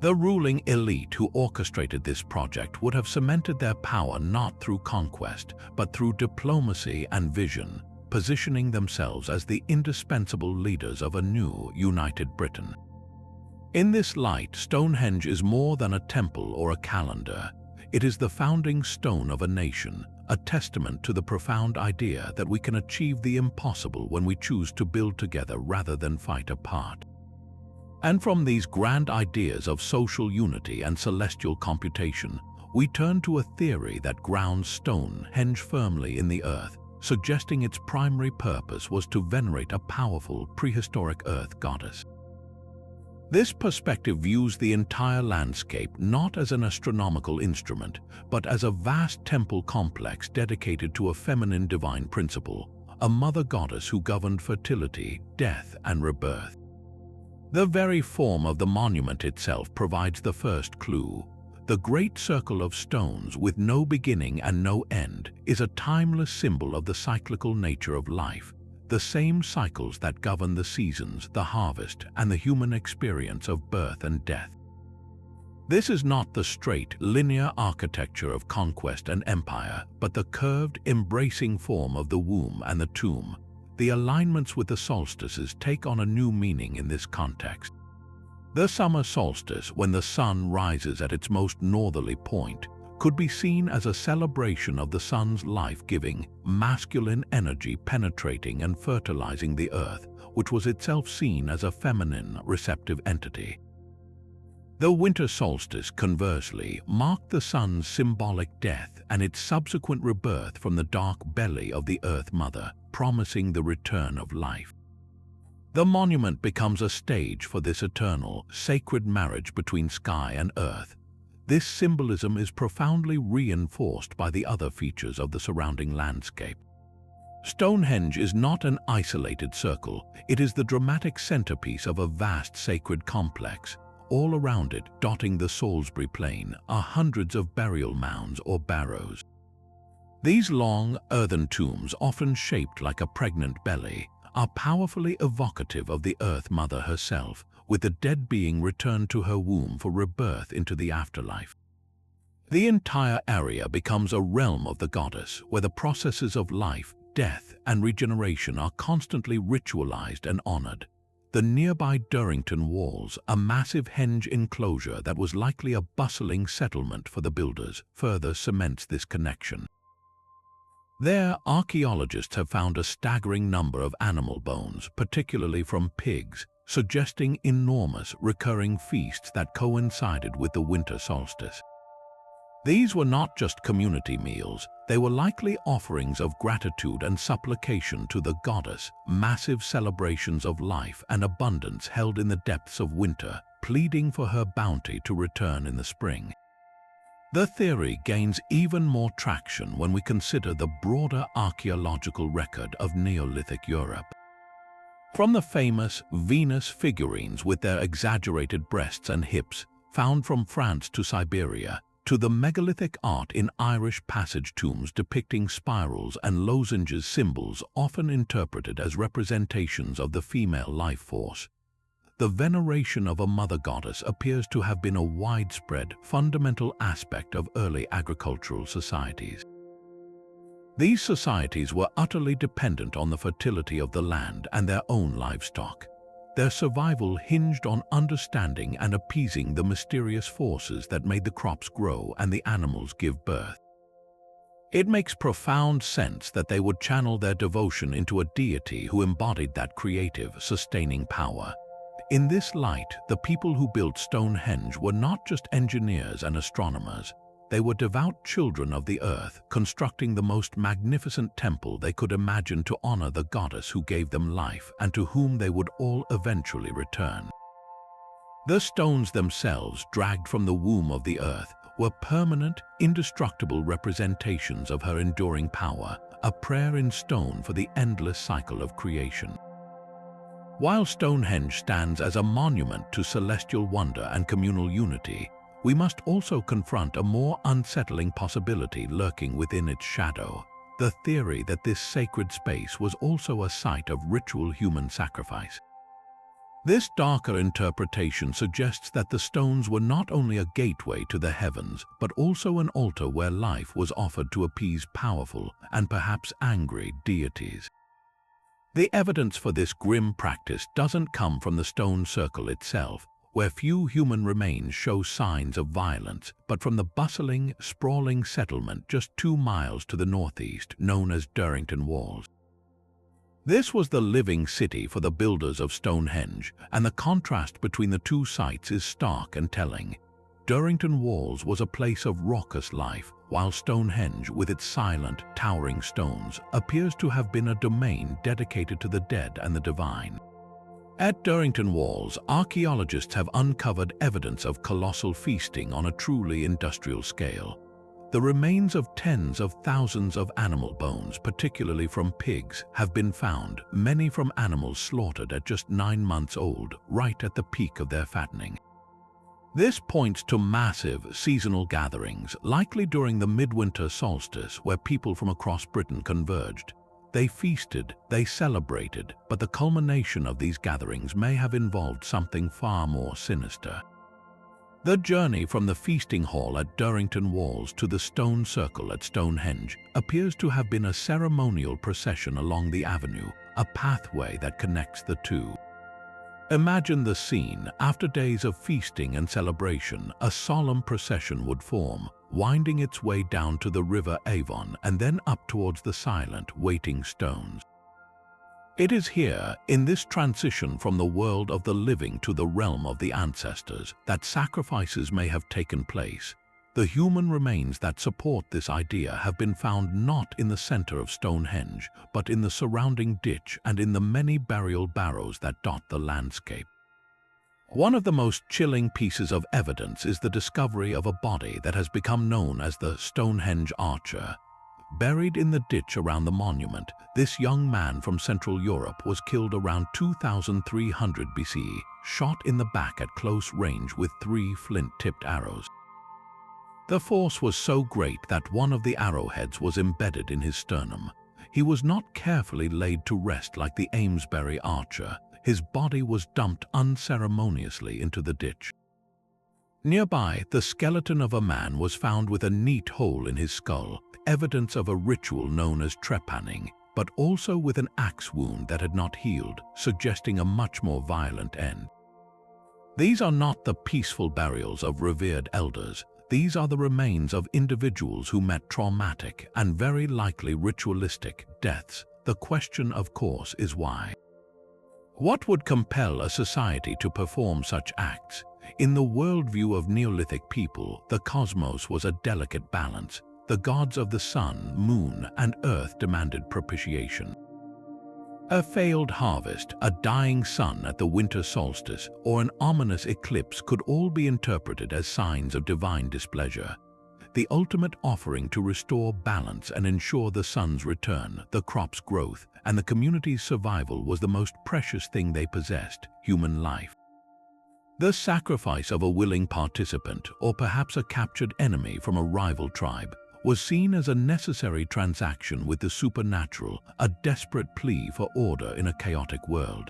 The ruling elite who orchestrated this project would have cemented their power not through conquest, but through diplomacy and vision, positioning themselves as the indispensable leaders of a new, united Britain. In this light, Stonehenge is more than a temple or a calendar. It is the founding stone of a nation, a testament to the profound idea that we can achieve the impossible when we choose to build together rather than fight apart. And from these grand ideas of social unity and celestial computation, we turn to a theory that grounds Stonehenge firmly in the earth, suggesting its primary purpose was to venerate a powerful prehistoric earth goddess. This perspective views the entire landscape not as an astronomical instrument, but as a vast temple complex dedicated to a feminine divine principle, a mother goddess who governed fertility, death, and rebirth. The very form of the monument itself provides the first clue. The great circle of stones with no beginning and no end is a timeless symbol of the cyclical nature of life, the same cycles that govern the seasons, the harvest, and the human experience of birth and death. This is not the straight, linear architecture of conquest and empire, but the curved, embracing form of the womb and the tomb. The alignments with the solstices take on a new meaning in this context. The summer solstice, when the sun rises at its most northerly point, could be seen as a celebration of the sun's life-giving, masculine energy penetrating and fertilizing the earth, which was itself seen as a feminine, receptive entity. The winter solstice, conversely, marked the sun's symbolic death and its subsequent rebirth from the dark belly of the Earth Mother, promising the return of life. The monument becomes a stage for this eternal, sacred marriage between sky and earth. This symbolism is profoundly reinforced by the other features of the surrounding landscape. Stonehenge is not an isolated circle, it is the dramatic centerpiece of a vast sacred complex. All around it, dotting the Salisbury Plain, are hundreds of burial mounds or barrows. These long, earthen tombs, often shaped like a pregnant belly, are powerfully evocative of the Earth Mother herself, with the dead being returned to her womb for rebirth into the afterlife. The entire area becomes a realm of the goddess, where the processes of life, death, and regeneration are constantly ritualized and honored. The nearby Darrington Walls, a massive henge enclosure that was likely a bustling settlement for the builders, further cements this connection. There, archaeologists have found a staggering number of animal bones, particularly from pigs, suggesting enormous recurring feasts that coincided with the winter solstice. These were not just community meals, they were likely offerings of gratitude and supplication to the goddess, massive celebrations of life and abundance held in the depths of winter, pleading for her bounty to return in the spring. The theory gains even more traction when we consider the broader archaeological record of Neolithic Europe. From the famous Venus figurines with their exaggerated breasts and hips, found from France to Siberia, to the megalithic art in Irish passage tombs depicting spirals and lozenges, symbols often interpreted as representations of the female life force, the veneration of a mother goddess appears to have been a widespread, fundamental aspect of early agricultural societies. These societies were utterly dependent on the fertility of the land and their own livestock. Their survival hinged on understanding and appeasing the mysterious forces that made the crops grow and the animals give birth. It makes profound sense that they would channel their devotion into a deity who embodied that creative, sustaining power. In this light, the people who built Stonehenge were not just engineers and astronomers. They were devout children of the earth, constructing the most magnificent temple they could imagine to honor the goddess who gave them life and to whom they would all eventually return. The stones themselves, dragged from the womb of the earth, were permanent, indestructible representations of her enduring power, a prayer in stone for the endless cycle of creation. While Stonehenge stands as a monument to celestial wonder and communal unity, we must also confront a more unsettling possibility lurking within its shadow: the theory that this sacred space was also a site of ritual human sacrifice. This darker interpretation suggests that the stones were not only a gateway to the heavens, but also an altar where life was offered to appease powerful and perhaps angry deities. The evidence for this grim practice doesn't come from the stone circle itself, where few human remains show signs of violence, but from the bustling, sprawling settlement just 2 miles to the northeast, known as Darrington Walls. This was the living city for the builders of Stonehenge, and the contrast between the two sites is stark and telling. Darrington Walls was a place of raucous life, while Stonehenge, with its silent, towering stones, appears to have been a domain dedicated to the dead and the divine. At Darrington Walls, archaeologists have uncovered evidence of colossal feasting on a truly industrial scale. The remains of tens of thousands of animal bones, particularly from pigs, have been found, many from animals slaughtered at just 9 months old, right at the peak of their fattening. This points to massive seasonal gatherings, likely during the midwinter solstice, where people from across Britain converged. They feasted, they celebrated, but the culmination of these gatherings may have involved something far more sinister. The journey from the feasting hall at Darrington Walls to the stone circle at Stonehenge appears to have been a ceremonial procession along the avenue, a pathway that connects the two. Imagine the scene. After days of feasting and celebration, a solemn procession would form, winding its way down to the river Avon and then up towards the silent, waiting stones. It is here, in this transition from the world of the living to the realm of the ancestors, that sacrifices may have taken place. The human remains that support this idea have been found not in the center of Stonehenge, but in the surrounding ditch and in the many burial barrows that dot the landscape. One of the most chilling pieces of evidence is the discovery of a body that has become known as the Stonehenge Archer. Buried in the ditch around the monument, this young man from Central Europe was killed around 2300 BCE, shot in the back at close range with 3 flint-tipped arrows. The force was so great that one of the arrowheads was embedded in his sternum. He was not carefully laid to rest like the Amesbury archer. His body was dumped unceremoniously into the ditch. Nearby, the skeleton of a man was found with a neat hole in his skull, evidence of a ritual known as trepanning, but also with an axe wound that had not healed, suggesting a much more violent end. These are not the peaceful burials of revered elders. These are the remains of individuals who met traumatic and very likely ritualistic deaths. The question, of course, is why. What would compel a society to perform such acts? In the worldview of Neolithic people, the cosmos was a delicate balance. The gods of the sun, moon, and earth demanded propitiation. A failed harvest, a dying sun at the winter solstice, or an ominous eclipse could all be interpreted as signs of divine displeasure. The ultimate offering to restore balance and ensure the sun's return, the crop's growth, and the community's survival was the most precious thing they possessed: human life. The sacrifice of a willing participant, or perhaps a captured enemy from a rival tribe, was seen as a necessary transaction with the supernatural, a desperate plea for order in a chaotic world.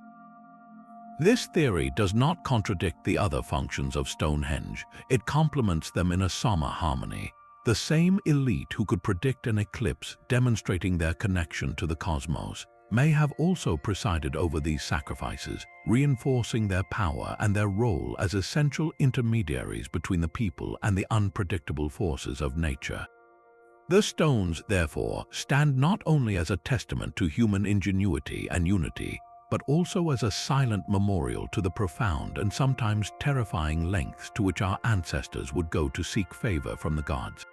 This theory does not contradict the other functions of Stonehenge. It complements them in a somber harmony. The same elite who could predict an eclipse, demonstrating their connection to the cosmos, may have also presided over these sacrifices, reinforcing their power and their role as essential intermediaries between the people and the unpredictable forces of nature. The stones, therefore, stand not only as a testament to human ingenuity and unity, but also as a silent memorial to the profound and sometimes terrifying lengths to which our ancestors would go to seek favor from the gods.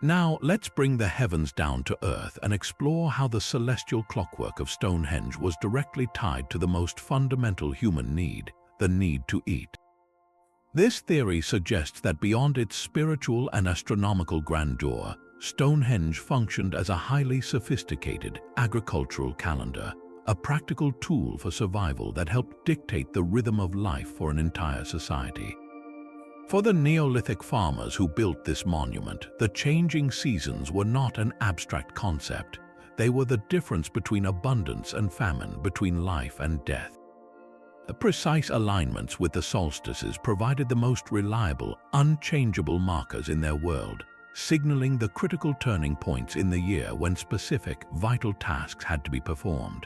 Now, let's bring the heavens down to earth and explore how the celestial clockwork of Stonehenge was directly tied to the most fundamental human need, the need to eat. This theory suggests that beyond its spiritual and astronomical grandeur, Stonehenge functioned as a highly sophisticated agricultural calendar, a practical tool for survival that helped dictate the rhythm of life for an entire society. For the Neolithic farmers who built this monument, the changing seasons were not an abstract concept. They were the difference between abundance and famine, between life and death. The precise alignments with the solstices provided the most reliable, unchangeable markers in their world, signaling the critical turning points in the year when specific, vital tasks had to be performed.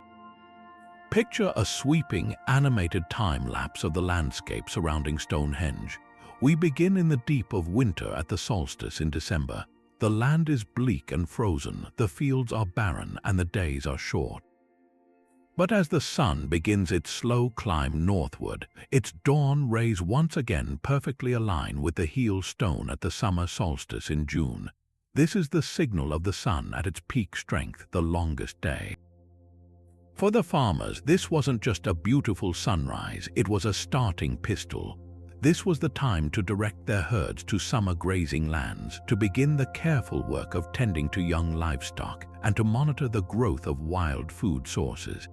Picture a sweeping, animated time-lapse of the landscape surrounding Stonehenge. We begin in the deep of winter at the solstice in December. The land is bleak and frozen, the fields are barren, and the days are short. But as the sun begins its slow climb northward, its dawn rays once again perfectly align with the heel stone at the summer solstice in June. This is the signal of the sun at its peak strength, the longest day. For the farmers, this wasn't just a beautiful sunrise, it was a starting pistol. This was the time to direct their herds to summer grazing lands, to begin the careful work of tending to young livestock, and to monitor the growth of wild food sources.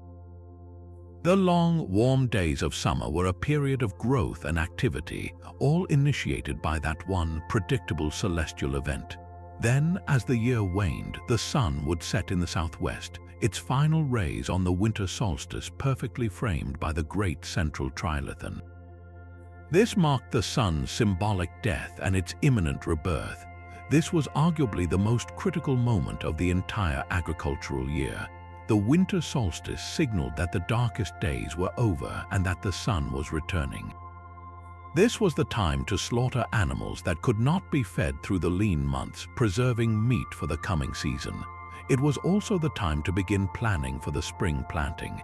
The long, warm days of summer were a period of growth and activity, all initiated by that one predictable celestial event. Then, as the year waned, the sun would set in the southwest, its final rays on the winter solstice perfectly framed by the great central trilithon. This marked the sun's symbolic death and its imminent rebirth. This was arguably the most critical moment of the entire agricultural year. The winter solstice signaled that the darkest days were over and that the sun was returning. This was the time to slaughter animals that could not be fed through the lean months, preserving meat for the coming season. It was also the time to begin planning for the spring planting.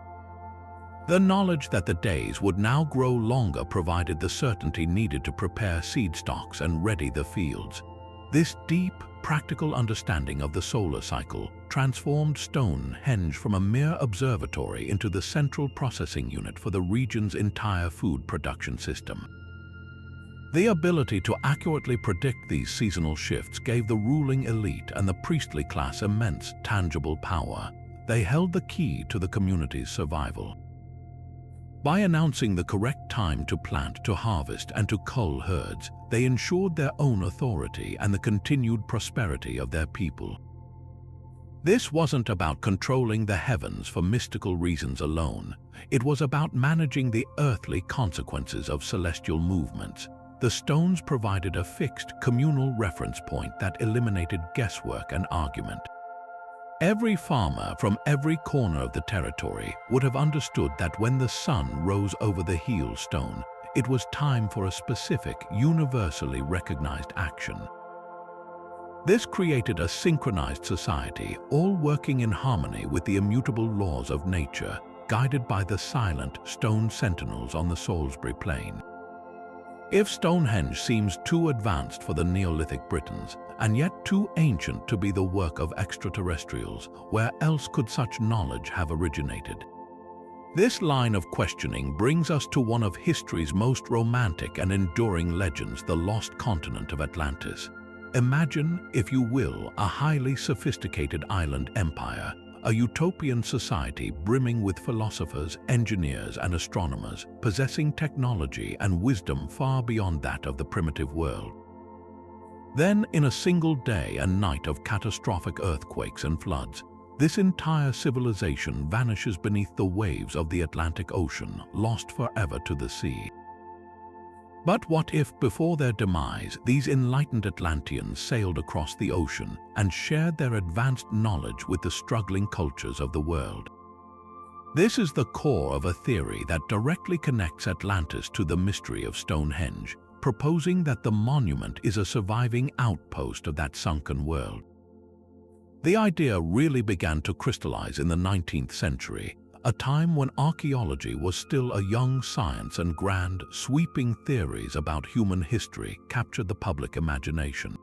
The knowledge that the days would now grow longer provided the certainty needed to prepare seed stocks and ready the fields. This deep, practical understanding of the solar cycle transformed Stonehenge from a mere observatory into the central processing unit for the region's entire food production system. The ability to accurately predict these seasonal shifts gave the ruling elite and the priestly class immense, tangible power. They held the key to the community's survival. By announcing the correct time to plant, to harvest, and to cull herds, they ensured their own authority and the continued prosperity of their people. This wasn't about controlling the heavens for mystical reasons alone. It was about managing the earthly consequences of celestial movements. The stones provided a fixed communal reference point that eliminated guesswork and argument. Every farmer from every corner of the territory would have understood that when the sun rose over the heel stone, it was time for a specific, universally recognized action. This created a synchronized society, all working in harmony with the immutable laws of nature, guided by the silent stone sentinels on the Salisbury Plain. If Stonehenge seems too advanced for the Neolithic Britons, and yet too ancient to be the work of extraterrestrials, where else could such knowledge have originated? This line of questioning brings us to one of history's most romantic and enduring legends, the lost continent of Atlantis. Imagine, if you will, a highly sophisticated island empire, a utopian society brimming with philosophers, engineers, and astronomers, possessing technology and wisdom far beyond that of the primitive world. Then, in a single day and night of catastrophic earthquakes and floods, this entire civilization vanishes beneath the waves of the Atlantic Ocean, lost forever to the sea. But what if, before their demise, these enlightened Atlanteans sailed across the ocean and shared their advanced knowledge with the struggling cultures of the world? This is the core of a theory that directly connects Atlantis to the mystery of Stonehenge, proposing that the monument is a surviving outpost of that sunken world. The idea really began to crystallize in the 19th century, a time when archaeology was still a young science and grand, sweeping theories about human history captured the public imagination.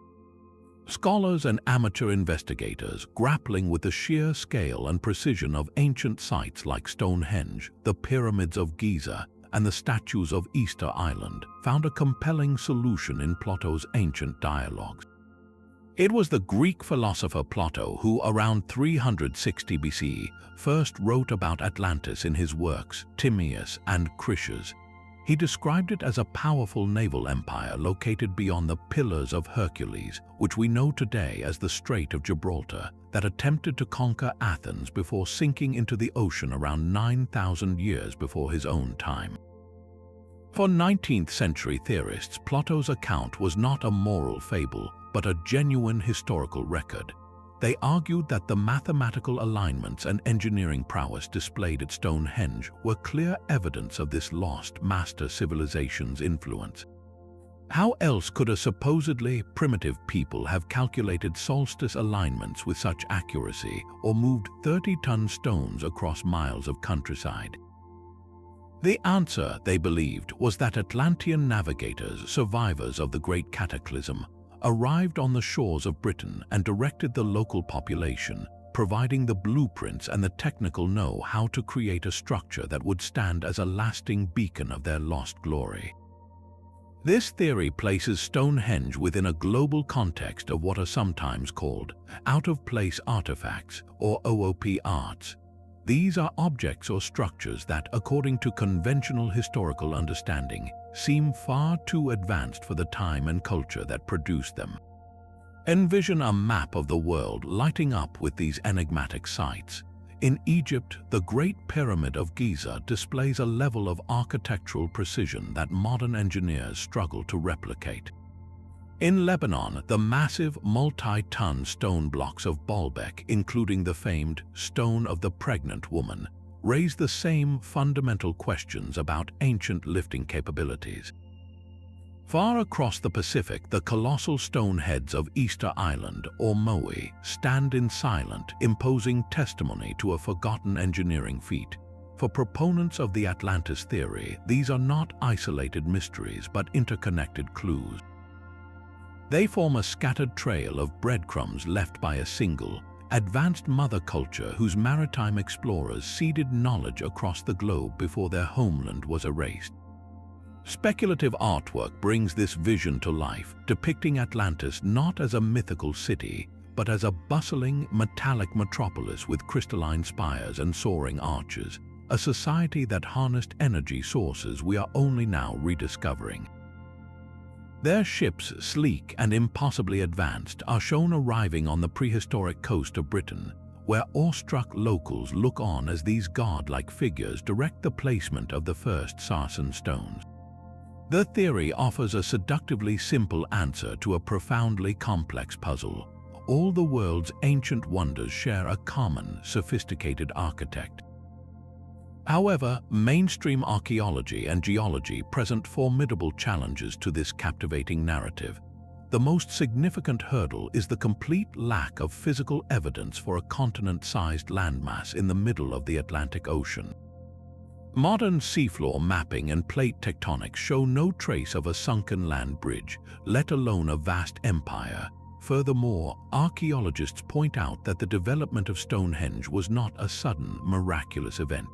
Scholars and amateur investigators, grappling with the sheer scale and precision of ancient sites like Stonehenge, the pyramids of Giza, and the statues of Easter Island, found a compelling solution in Plato's ancient dialogues. It was the Greek philosopher Plato who, around 360 BCE, first wrote about Atlantis in his works Timaeus and Critias. He described it as a powerful naval empire located beyond the Pillars of Hercules, which we know today as the Strait of Gibraltar, that attempted to conquer Athens before sinking into the ocean around 9,000 years before his own time. For 19th century theorists, Plato's account was not a moral fable, but a genuine historical record. They argued that the mathematical alignments and engineering prowess displayed at Stonehenge were clear evidence of this lost master civilization's influence. How else could a supposedly primitive people have calculated solstice alignments with such accuracy or moved 30-ton stones across miles of countryside? The answer, they believed, was that Atlantean navigators, survivors of the Great Cataclysm, arrived on the shores of Britain and directed the local population, providing the blueprints and the technical know-how to create a structure that would stand as a lasting beacon of their lost glory. This theory places Stonehenge within a global context of what are sometimes called out-of-place artifacts, or OOP arts. These are objects or structures that, according to conventional historical understanding, seem far too advanced for the time and culture that produced them. Envision a map of the world lighting up with these enigmatic sites. In Egypt, the Great Pyramid of Giza displays a level of architectural precision that modern engineers struggle to replicate. In Lebanon, the massive multi-ton stone blocks of Baalbek, including the famed Stone of the Pregnant Woman, raise the same fundamental questions about ancient lifting capabilities. Far across the Pacific, the colossal stone heads of Easter Island, or Maui, stand in silent, imposing testimony to a forgotten engineering feat. For proponents of the Atlantis theory, these are not isolated mysteries but interconnected clues. They form a scattered trail of breadcrumbs left by a single, advanced mother culture whose maritime explorers seeded knowledge across the globe before their homeland was erased. Speculative artwork brings this vision to life, depicting Atlantis not as a mythical city, but as a bustling, metallic metropolis with crystalline spires and soaring arches, a society that harnessed energy sources we are only now rediscovering. Their ships, sleek and impossibly advanced, are shown arriving on the prehistoric coast of Britain, where awestruck locals look on as these godlike figures direct the placement of the first sarsen stones. The theory offers a seductively simple answer to a profoundly complex puzzle. All the world's ancient wonders share a common, sophisticated architect. However, mainstream archaeology and geology present formidable challenges to this captivating narrative. The most significant hurdle is the complete lack of physical evidence for a continent-sized landmass in the middle of the Atlantic Ocean. Modern seafloor mapping and plate tectonics show no trace of a sunken land bridge, let alone a vast empire. Furthermore, archaeologists point out that the development of Stonehenge was not a sudden, miraculous event.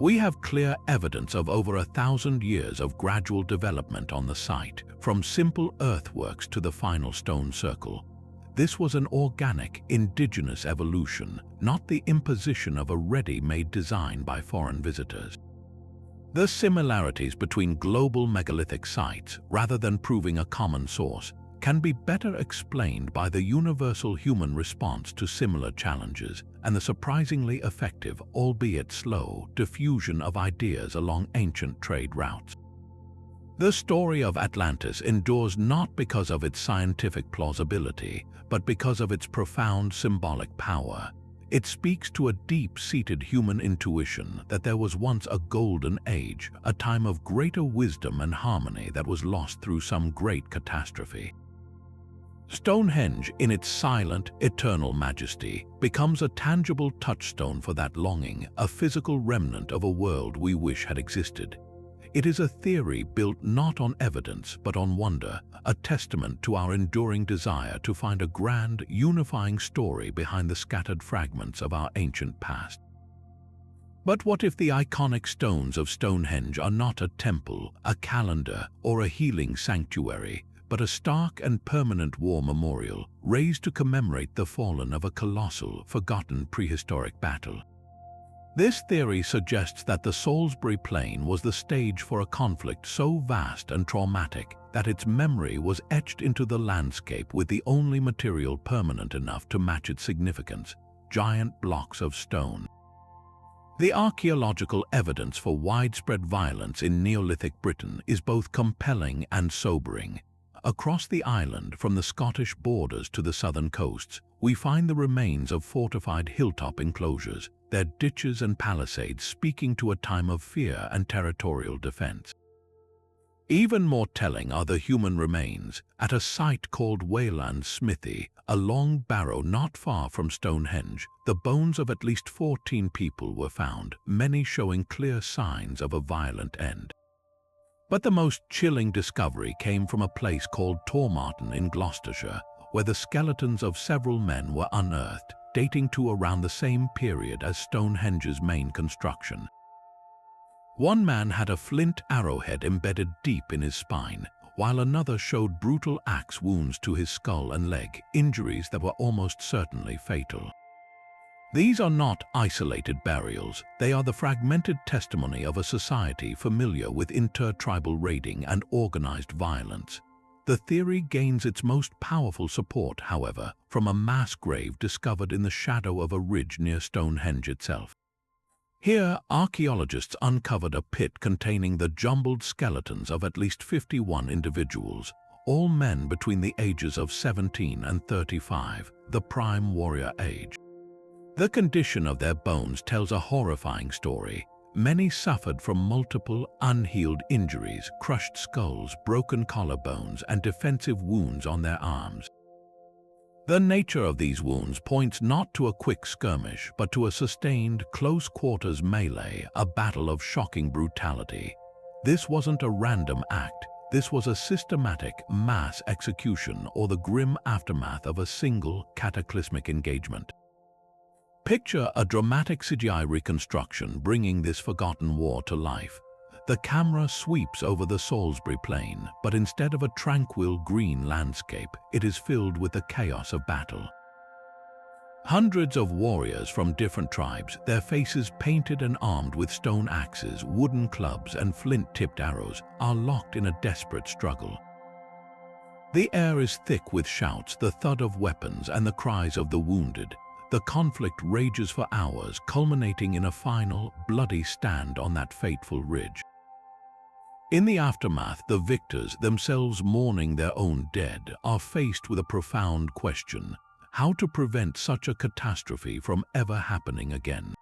We have clear evidence of over 1,000 years of gradual development on the site, from simple earthworks to the final stone circle. This was an organic, indigenous evolution, not the imposition of a ready-made design by foreign visitors. The similarities between global megalithic sites, rather than proving a common source, can be better explained by the universal human response to similar challenges and the surprisingly effective, albeit slow, diffusion of ideas along ancient trade routes. The story of Atlantis endures not because of its scientific plausibility, but because of its profound symbolic power. It speaks to a deep-seated human intuition that there was once a golden age, a time of greater wisdom and harmony that was lost through some great catastrophe. Stonehenge, in its silent, eternal majesty, becomes a tangible touchstone for that longing, a physical remnant of a world we wish had existed. It is a theory built not on evidence but on wonder, a testament to our enduring desire to find a grand, unifying story behind the scattered fragments of our ancient past. But what if the iconic stones of Stonehenge are not a temple, a calendar, or a healing sanctuary, but a stark and permanent war memorial raised to commemorate the fallen of a colossal, forgotten prehistoric battle? This theory suggests that the Salisbury Plain was the stage for a conflict so vast and traumatic that its memory was etched into the landscape with the only material permanent enough to match its significance: giant blocks of stone. The archaeological evidence for widespread violence in Neolithic Britain is both compelling and sobering. Across the island, from the Scottish borders to the southern coasts, we find the remains of fortified hilltop enclosures, their ditches and palisades speaking to a time of fear and territorial defense. Even more telling are the human remains. At a site called Wayland's Smithy, a long barrow not far from Stonehenge, the bones of at least 14 people were found, many showing clear signs of a violent end. But the most chilling discovery came from a place called Tormarton in Gloucestershire, where the skeletons of several men were unearthed, dating to around the same period as Stonehenge's main construction. One man had a flint arrowhead embedded deep in his spine, while another showed brutal axe wounds to his skull and leg, injuries that were almost certainly fatal. These are not isolated burials, they are the fragmented testimony of a society familiar with intertribal raiding and organized violence. The theory gains its most powerful support, however, from a mass grave discovered in the shadow of a ridge near Stonehenge itself. Here, archaeologists uncovered a pit containing the jumbled skeletons of at least 51 individuals, all men between the ages of 17 and 35, the prime warrior age. The condition of their bones tells a horrifying story. Many suffered from multiple, unhealed injuries, crushed skulls, broken collarbones, and defensive wounds on their arms. The nature of these wounds points not to a quick skirmish, but to a sustained, close-quarters melee, a battle of shocking brutality. This wasn't a random act. This was a systematic, mass execution or the grim aftermath of a single, cataclysmic engagement. Picture a dramatic CGI reconstruction bringing this forgotten war to life. The camera sweeps over the Salisbury Plain, but instead of a tranquil green landscape, it is filled with the chaos of battle. Hundreds of warriors from different tribes, their faces painted and armed with stone axes, wooden clubs, and flint-tipped arrows, are locked in a desperate struggle. The air is thick with shouts, the thud of weapons, and the cries of the wounded. the conflict rages for hours, culminating in a final, bloody stand on that fateful ridge. In the aftermath, the victors, themselves mourning their own dead, are faced with a profound question: how to prevent such a catastrophe from ever happening again.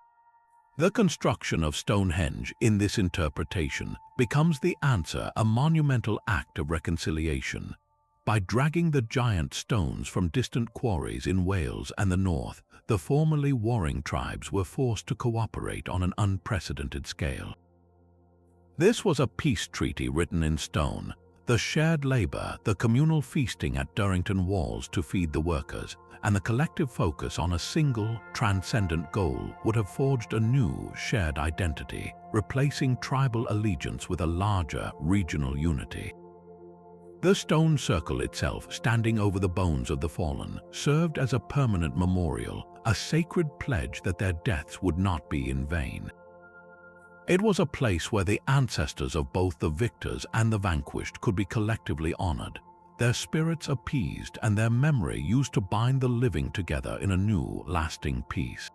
The construction of Stonehenge, in this interpretation, becomes the answer, a monumental act of reconciliation. By dragging the giant stones from distant quarries in Wales and the north, the formerly warring tribes were forced to cooperate on an unprecedented scale. This was a peace treaty written in stone. The shared labor, the communal feasting at Durrington Walls to feed the workers, and the collective focus on a single, transcendent goal would have forged a new, shared identity, replacing tribal allegiance with a larger, regional unity. The stone circle itself, standing over the bones of the fallen, served as a permanent memorial, a sacred pledge that their deaths would not be in vain. It was a place where the ancestors of both the victors and the vanquished could be collectively honored, their spirits appeased and their memory used to bind the living together in a new, lasting peace.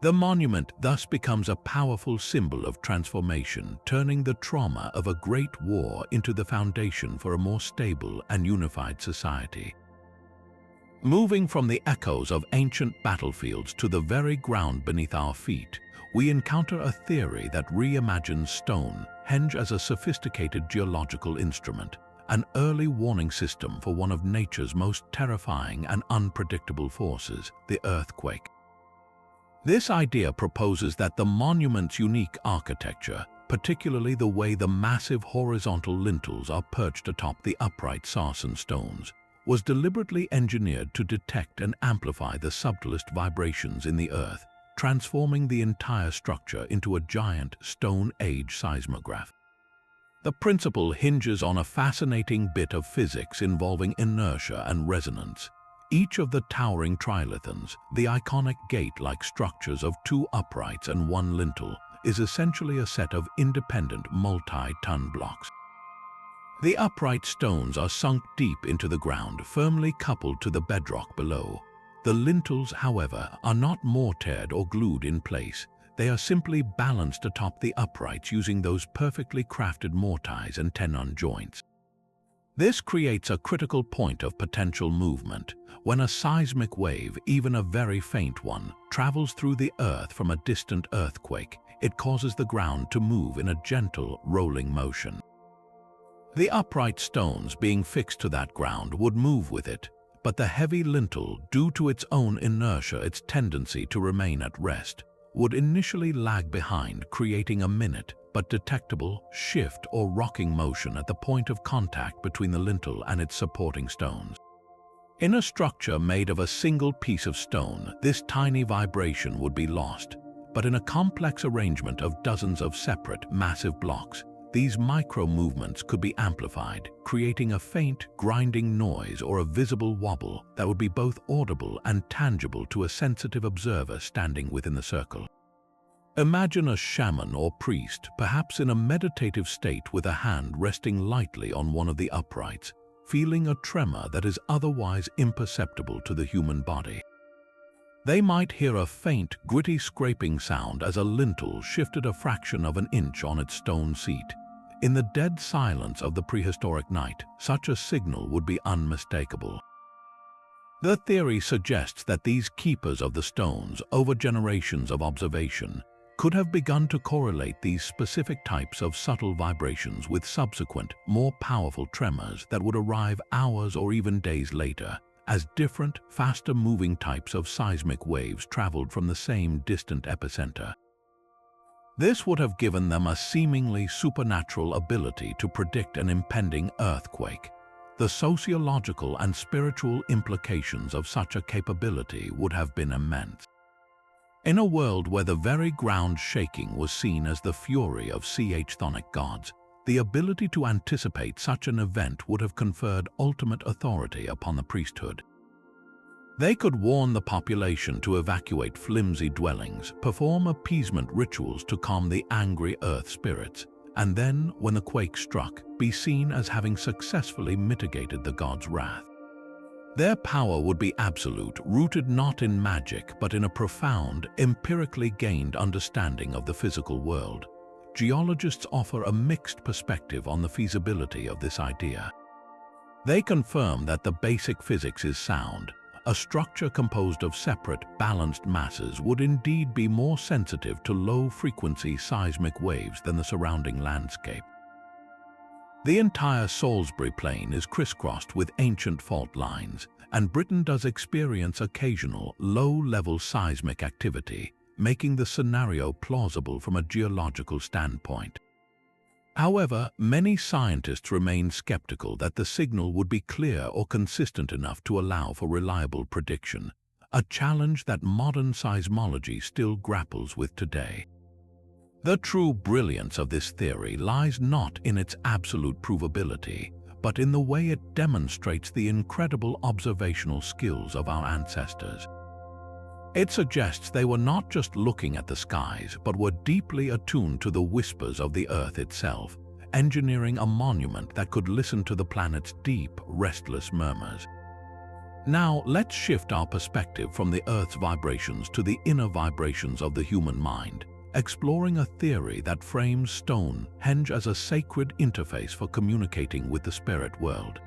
The monument thus becomes a powerful symbol of transformation, turning the trauma of a great war into the foundation for a more stable and unified society. Moving from the echoes of ancient battlefields to the very ground beneath our feet, we encounter a theory that reimagines Stonehenge as a sophisticated geological instrument, an early warning system for one of nature's most terrifying and unpredictable forces, the earthquake. This idea proposes that the monument's unique architecture, particularly the way the massive horizontal lintels are perched atop the upright sarsen stones, was deliberately engineered to detect and amplify the subtlest vibrations in the earth, transforming the entire structure into a giant Stone Age seismograph. The principle hinges on a fascinating bit of physics involving inertia and resonance. Each of the towering trilithons, the iconic gate-like structures of two uprights and one lintel, is essentially a set of independent multi-ton blocks. The upright stones are sunk deep into the ground, firmly coupled to the bedrock below. The lintels, however, are not mortared or glued in place. They are simply balanced atop the uprights using those perfectly crafted mortise and tenon joints. This creates a critical point of potential movement. When a seismic wave, even a very faint one, travels through the earth from a distant earthquake, it causes the ground to move in a gentle, rolling motion. The upright stones being fixed to that ground would move with it, but the heavy lintel, due to its own inertia, its tendency to remain at rest, would initially lag behind, creating a minute but detectable shift or rocking motion at the point of contact between the lintel and its supporting stones. In a structure made of a single piece of stone, this tiny vibration would be lost, but in a complex arrangement of dozens of separate, massive blocks, these micro-movements could be amplified, creating a faint, grinding noise or a visible wobble that would be both audible and tangible to a sensitive observer standing within the circle. Imagine a shaman or priest, perhaps in a meditative state with a hand resting lightly on one of the uprights, feeling a tremor that is otherwise imperceptible to the human body. They might hear a faint, gritty scraping sound as a lintel shifted a fraction of an inch on its stone seat. In the dead silence of the prehistoric night, such a signal would be unmistakable. The theory suggests that these keepers of the stones, over generations of observation, could have begun to correlate these specific types of subtle vibrations with subsequent, more powerful tremors that would arrive hours or even days later, as different, faster-moving types of seismic waves traveled from the same distant epicenter. This would have given them a seemingly supernatural ability to predict an impending earthquake. The sociological and spiritual implications of such a capability would have been immense. In a world where the very ground shaking was seen as the fury of chthonic gods, the ability to anticipate such an event would have conferred ultimate authority upon the priesthood. They could warn the population to evacuate flimsy dwellings, perform appeasement rituals to calm the angry earth spirits, and then, when the quake struck, be seen as having successfully mitigated the gods' wrath. Their power would be absolute, rooted not in magic but in a profound, empirically gained understanding of the physical world. Geologists offer a mixed perspective on the feasibility of this idea. They confirm that the basic physics is sound. A structure composed of separate, balanced masses would indeed be more sensitive to low-frequency seismic waves than the surrounding landscape. The entire Salisbury Plain is crisscrossed with ancient fault lines, and Britain does experience occasional, low-level seismic activity, making the scenario plausible from a geological standpoint. However, many scientists remain skeptical that the signal would be clear or consistent enough to allow for reliable prediction, a challenge that modern seismology still grapples with today. The true brilliance of this theory lies not in its absolute provability, but in the way it demonstrates the incredible observational skills of our ancestors. It suggests they were not just looking at the skies, but were deeply attuned to the whispers of the Earth itself, engineering a monument that could listen to the planet's deep, restless murmurs. Now, let's shift our perspective from the Earth's vibrations to the inner vibrations of the human mind, exploring a theory that frames Stonehenge as a sacred interface for communicating with the spirit world.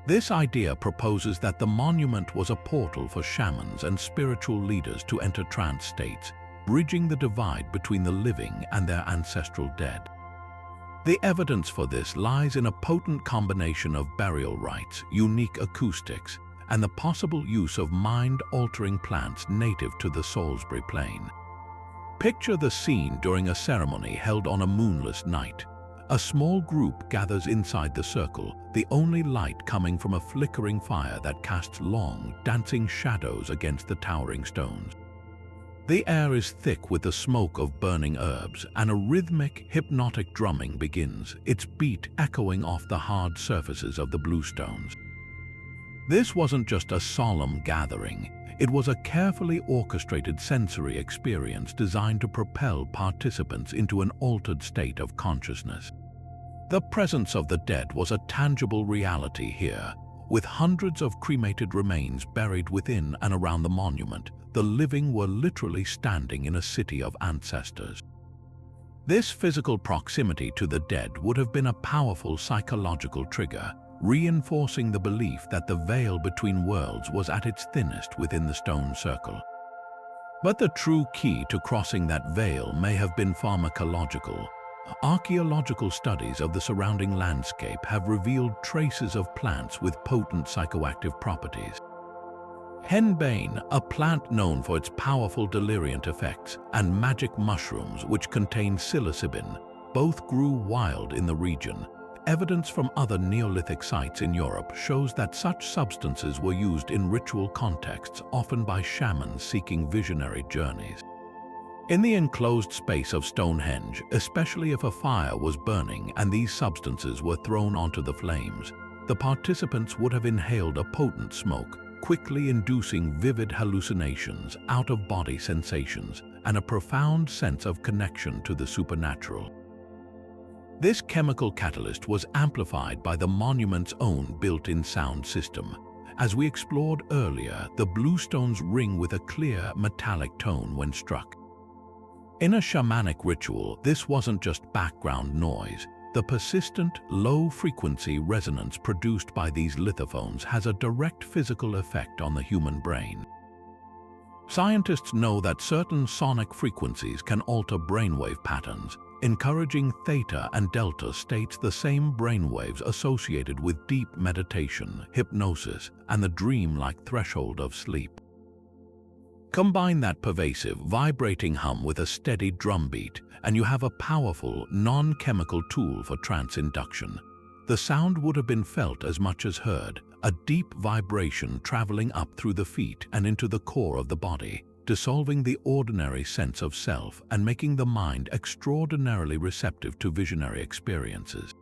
This idea proposes that the monument was a portal for shamans and spiritual leaders to enter trance states, bridging the divide between the living and their ancestral dead. The evidence for this lies in a potent combination of burial rites, unique acoustics, and the possible use of mind-altering plants native to the Salisbury Plain. Picture the scene during a ceremony held on a moonless night. A small group gathers inside the circle, the only light coming from a flickering fire that casts long, dancing shadows against the towering stones. The air is thick with the smoke of burning herbs, and a rhythmic, hypnotic drumming begins, its beat echoing off the hard surfaces of the bluestones. This wasn't just a solemn gathering. It was a carefully orchestrated sensory experience designed to propel participants into an altered state of consciousness. The presence of the dead was a tangible reality here. With hundreds of cremated remains buried within and around the monument, the living were literally standing in a city of ancestors. This physical proximity to the dead would have been a powerful psychological trigger, reinforcing the belief that the veil between worlds was at its thinnest within the stone circle. But the true key to crossing that veil may have been pharmacological. Archaeological studies of the surrounding landscape have revealed traces of plants with potent psychoactive properties. Henbane, a plant known for its powerful deliriant effects, and magic mushrooms which contain psilocybin, both grew wild in the region. Evidence from other Neolithic sites in Europe shows that such substances were used in ritual contexts, often by shamans seeking visionary journeys. In the enclosed space of Stonehenge, especially if a fire was burning and these substances were thrown onto the flames, the participants would have inhaled a potent smoke, quickly inducing vivid hallucinations, out-of-body sensations, and a profound sense of connection to the supernatural. This chemical catalyst was amplified by the monument's own built-in sound system. As we explored earlier, the bluestones ring with a clear, metallic tone when struck. In a shamanic ritual, this wasn't just background noise. The persistent, low-frequency resonance produced by these lithophones has a direct physical effect on the human brain. Scientists know that certain sonic frequencies can alter brainwave patterns, encouraging theta and delta states, the same brainwaves associated with deep meditation, hypnosis, and the dream-like threshold of sleep. Combine that pervasive, vibrating hum with a steady drumbeat, and you have a powerful, non-chemical tool for trance induction. The sound would have been felt as much as heard, a deep vibration traveling up through the feet and into the core of the body, dissolving the ordinary sense of self and making the mind extraordinarily receptive to visionary experiences.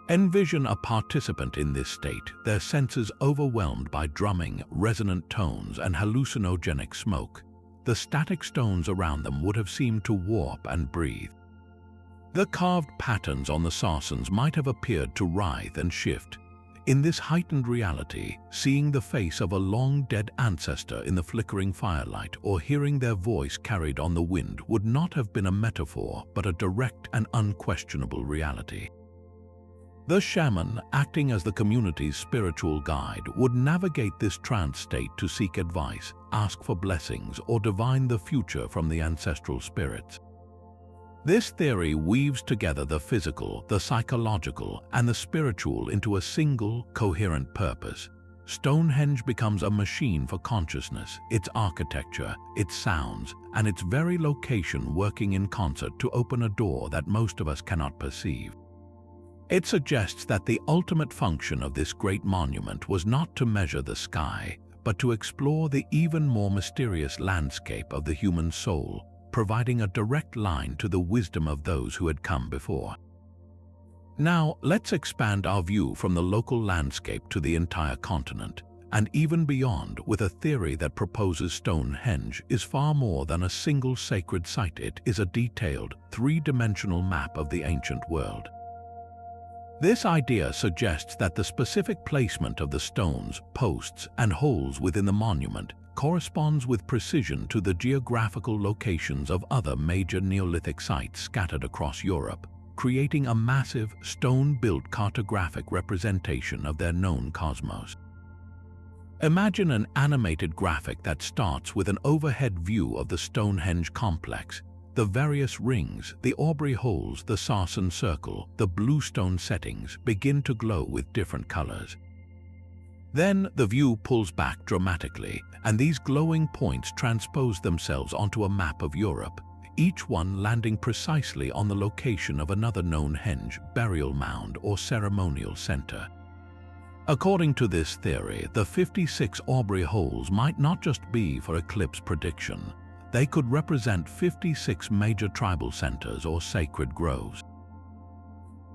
Envision a participant in this state, their senses overwhelmed by drumming, resonant tones, and hallucinogenic smoke. The static stones around them would have seemed to warp and breathe. The carved patterns on the sarcens might have appeared to writhe and shift, In this heightened reality, seeing the face of a long-dead ancestor in the flickering firelight or hearing their voice carried on the wind would not have been a metaphor but a direct and unquestionable reality. The shaman, acting as the community's spiritual guide, would navigate this trance state to seek advice, ask for blessings, or divine the future from the ancestral spirits. This theory weaves together the physical, the psychological, and the spiritual into a single, coherent purpose. Stonehenge becomes a machine for consciousness, its architecture, its sounds, and its very location working in concert to open a door that most of us cannot perceive. It suggests that the ultimate function of this great monument was not to measure the sky, but to explore the even more mysterious landscape of the human soul, providing a direct line to the wisdom of those who had come before. Now, let's expand our view from the local landscape to the entire continent, and even beyond, with a theory that proposes Stonehenge is far more than a single sacred site. It is a detailed, three-dimensional map of the ancient world. This idea suggests that the specific placement of the stones, posts, and holes within the monument corresponds with precision to the geographical locations of other major Neolithic sites scattered across Europe, creating a massive, stone-built cartographic representation of their known cosmos. Imagine an animated graphic that starts with an overhead view of the Stonehenge complex, the various rings, the Aubrey holes, the Sarsen circle, the bluestone settings begin to glow with different colors. Then the view pulls back dramatically, and these glowing points transpose themselves onto a map of Europe, each one landing precisely on the location of another known henge, burial mound, or ceremonial center. According to this theory, the 56 Aubrey holes might not just be for eclipse prediction. They could represent 56 major tribal centers or sacred groves.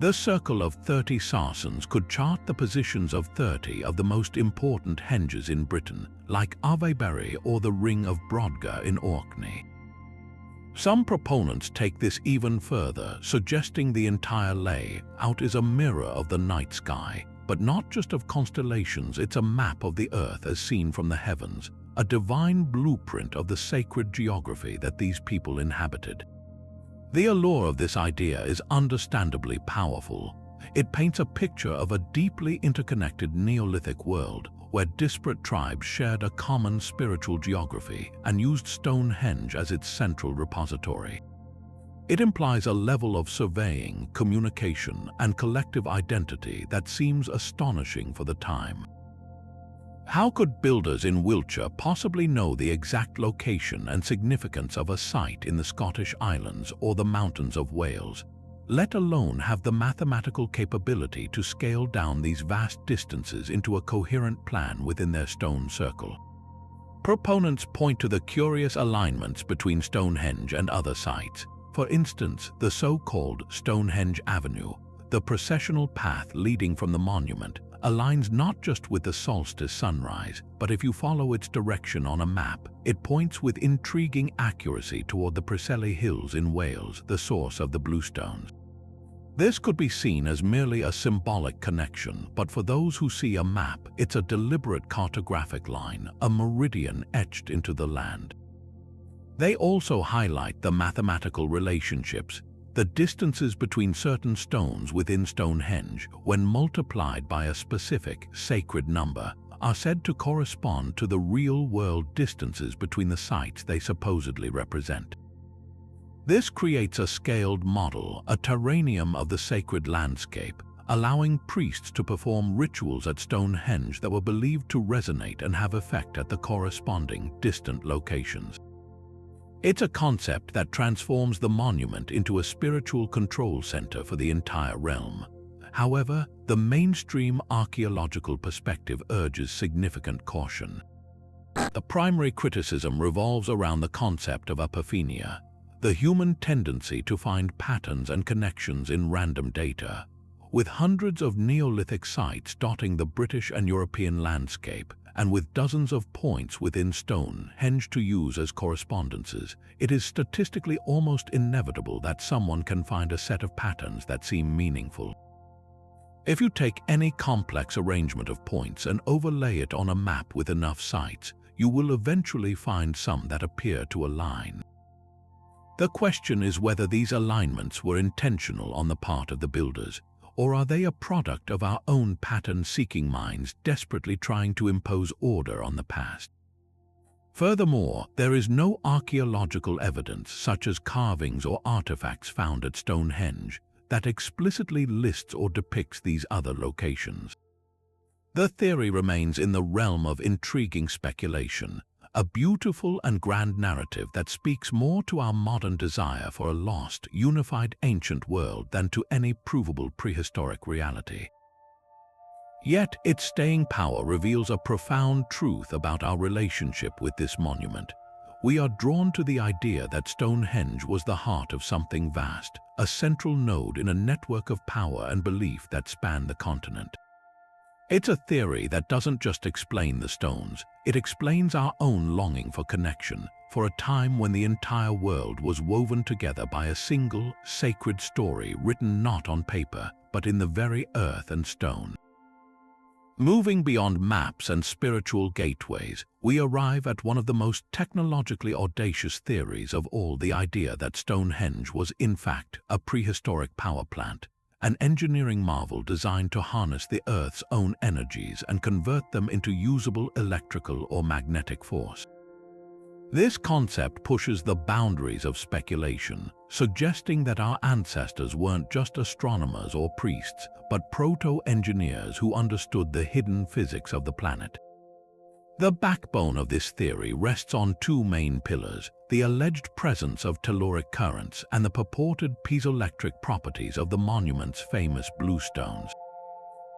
The circle of 30 Sarsens could chart the positions of 30 of the most important henges in Britain, like Avebury or the Ring of Brodgar in Orkney. Some proponents take this even further, suggesting the entire layout is a mirror of the night sky, but not just of constellations. It's a map of the earth as seen from the heavens, a divine blueprint of the sacred geography that these people inhabited. The allure of this idea is understandably powerful. It paints a picture of a deeply interconnected Neolithic world where disparate tribes shared a common spiritual geography and used Stonehenge as its central repository. It implies a level of surveying, communication, and collective identity that seems astonishing for the time. How could builders in Wiltshire possibly know the exact location and significance of a site in the Scottish Islands or the mountains of Wales, let alone have the mathematical capability to scale down these vast distances into a coherent plan within their stone circle? Proponents point to the curious alignments between Stonehenge and other sites. For instance, the so-called Stonehenge Avenue, the processional path leading from the monument, aligns not just with the solstice sunrise, but if you follow its direction on a map, it points with intriguing accuracy toward the Preseli Hills in Wales, the source of the bluestones. This could be seen as merely a symbolic connection, but for those who see a map, it's a deliberate cartographic line, a meridian etched into the land. They also highlight the mathematical relationships. The distances between certain stones within Stonehenge, when multiplied by a specific sacred number, are said to correspond to the real-world distances between the sites they supposedly represent. This creates a scaled model, a terranium of the sacred landscape, allowing priests to perform rituals at Stonehenge that were believed to resonate and have effect at the corresponding distant locations. It's a concept that transforms the monument into a spiritual control center for the entire realm. However, the mainstream archaeological perspective urges significant caution. The primary criticism revolves around the concept of apophenia, the human tendency to find patterns and connections in random data. With hundreds of Neolithic sites dotting the British and European landscape, and with dozens of points within Stonehenge to use as correspondences, it is statistically almost inevitable that someone can find a set of patterns that seem meaningful. If you take any complex arrangement of points and overlay it on a map with enough sites, you will eventually find some that appear to align. The question is whether these alignments were intentional on the part of the builders, or are they a product of our own pattern-seeking minds desperately trying to impose order on the past? Furthermore, there is no archaeological evidence, such as carvings or artifacts found at Stonehenge, that explicitly lists or depicts these other locations. The theory remains in the realm of intriguing speculation, a beautiful and grand narrative that speaks more to our modern desire for a lost, unified ancient world than to any provable prehistoric reality. Yet its staying power reveals a profound truth about our relationship with this monument. We are drawn to the idea that Stonehenge was the heart of something vast, a central node in a network of power and belief that spanned the continent. It's a theory that doesn't just explain the stones, it explains our own longing for connection, for a time when the entire world was woven together by a single, sacred story written not on paper, but in the very earth and stone. Moving beyond maps and spiritual gateways, we arrive at one of the most technologically audacious theories of all, the idea that Stonehenge was in fact a prehistoric power plant, an engineering marvel designed to harness the Earth's own energies and convert them into usable electrical or magnetic force. This concept pushes the boundaries of speculation, suggesting that our ancestors weren't just astronomers or priests, but proto-engineers who understood the hidden physics of the planet. The backbone of this theory rests on two main pillars: the alleged presence of telluric currents and the purported piezoelectric properties of the monument's famous bluestones.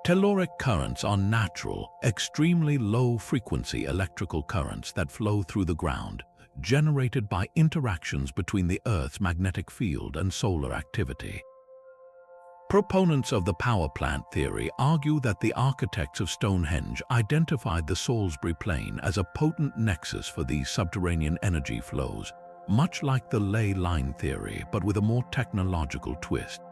Telluric currents are natural, extremely low-frequency electrical currents that flow through the ground, generated by interactions between the Earth's magnetic field and solar activity. Proponents of the power plant theory argue that the architects of Stonehenge identified the Salisbury Plain as a potent nexus for these subterranean energy flows, much like the ley line theory, but with a more technological twist.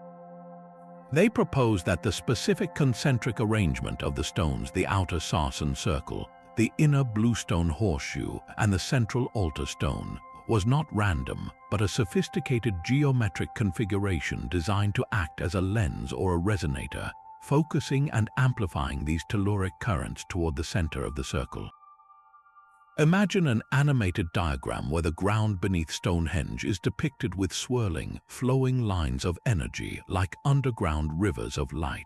They propose that the specific concentric arrangement of the stones, the outer sarsen circle, the inner bluestone horseshoe, and the central altar stone, was not random, but a sophisticated geometric configuration designed to act as a lens or a resonator, focusing and amplifying these telluric currents toward the center of the circle. Imagine an animated diagram where the ground beneath Stonehenge is depicted with swirling, flowing lines of energy like underground rivers of light.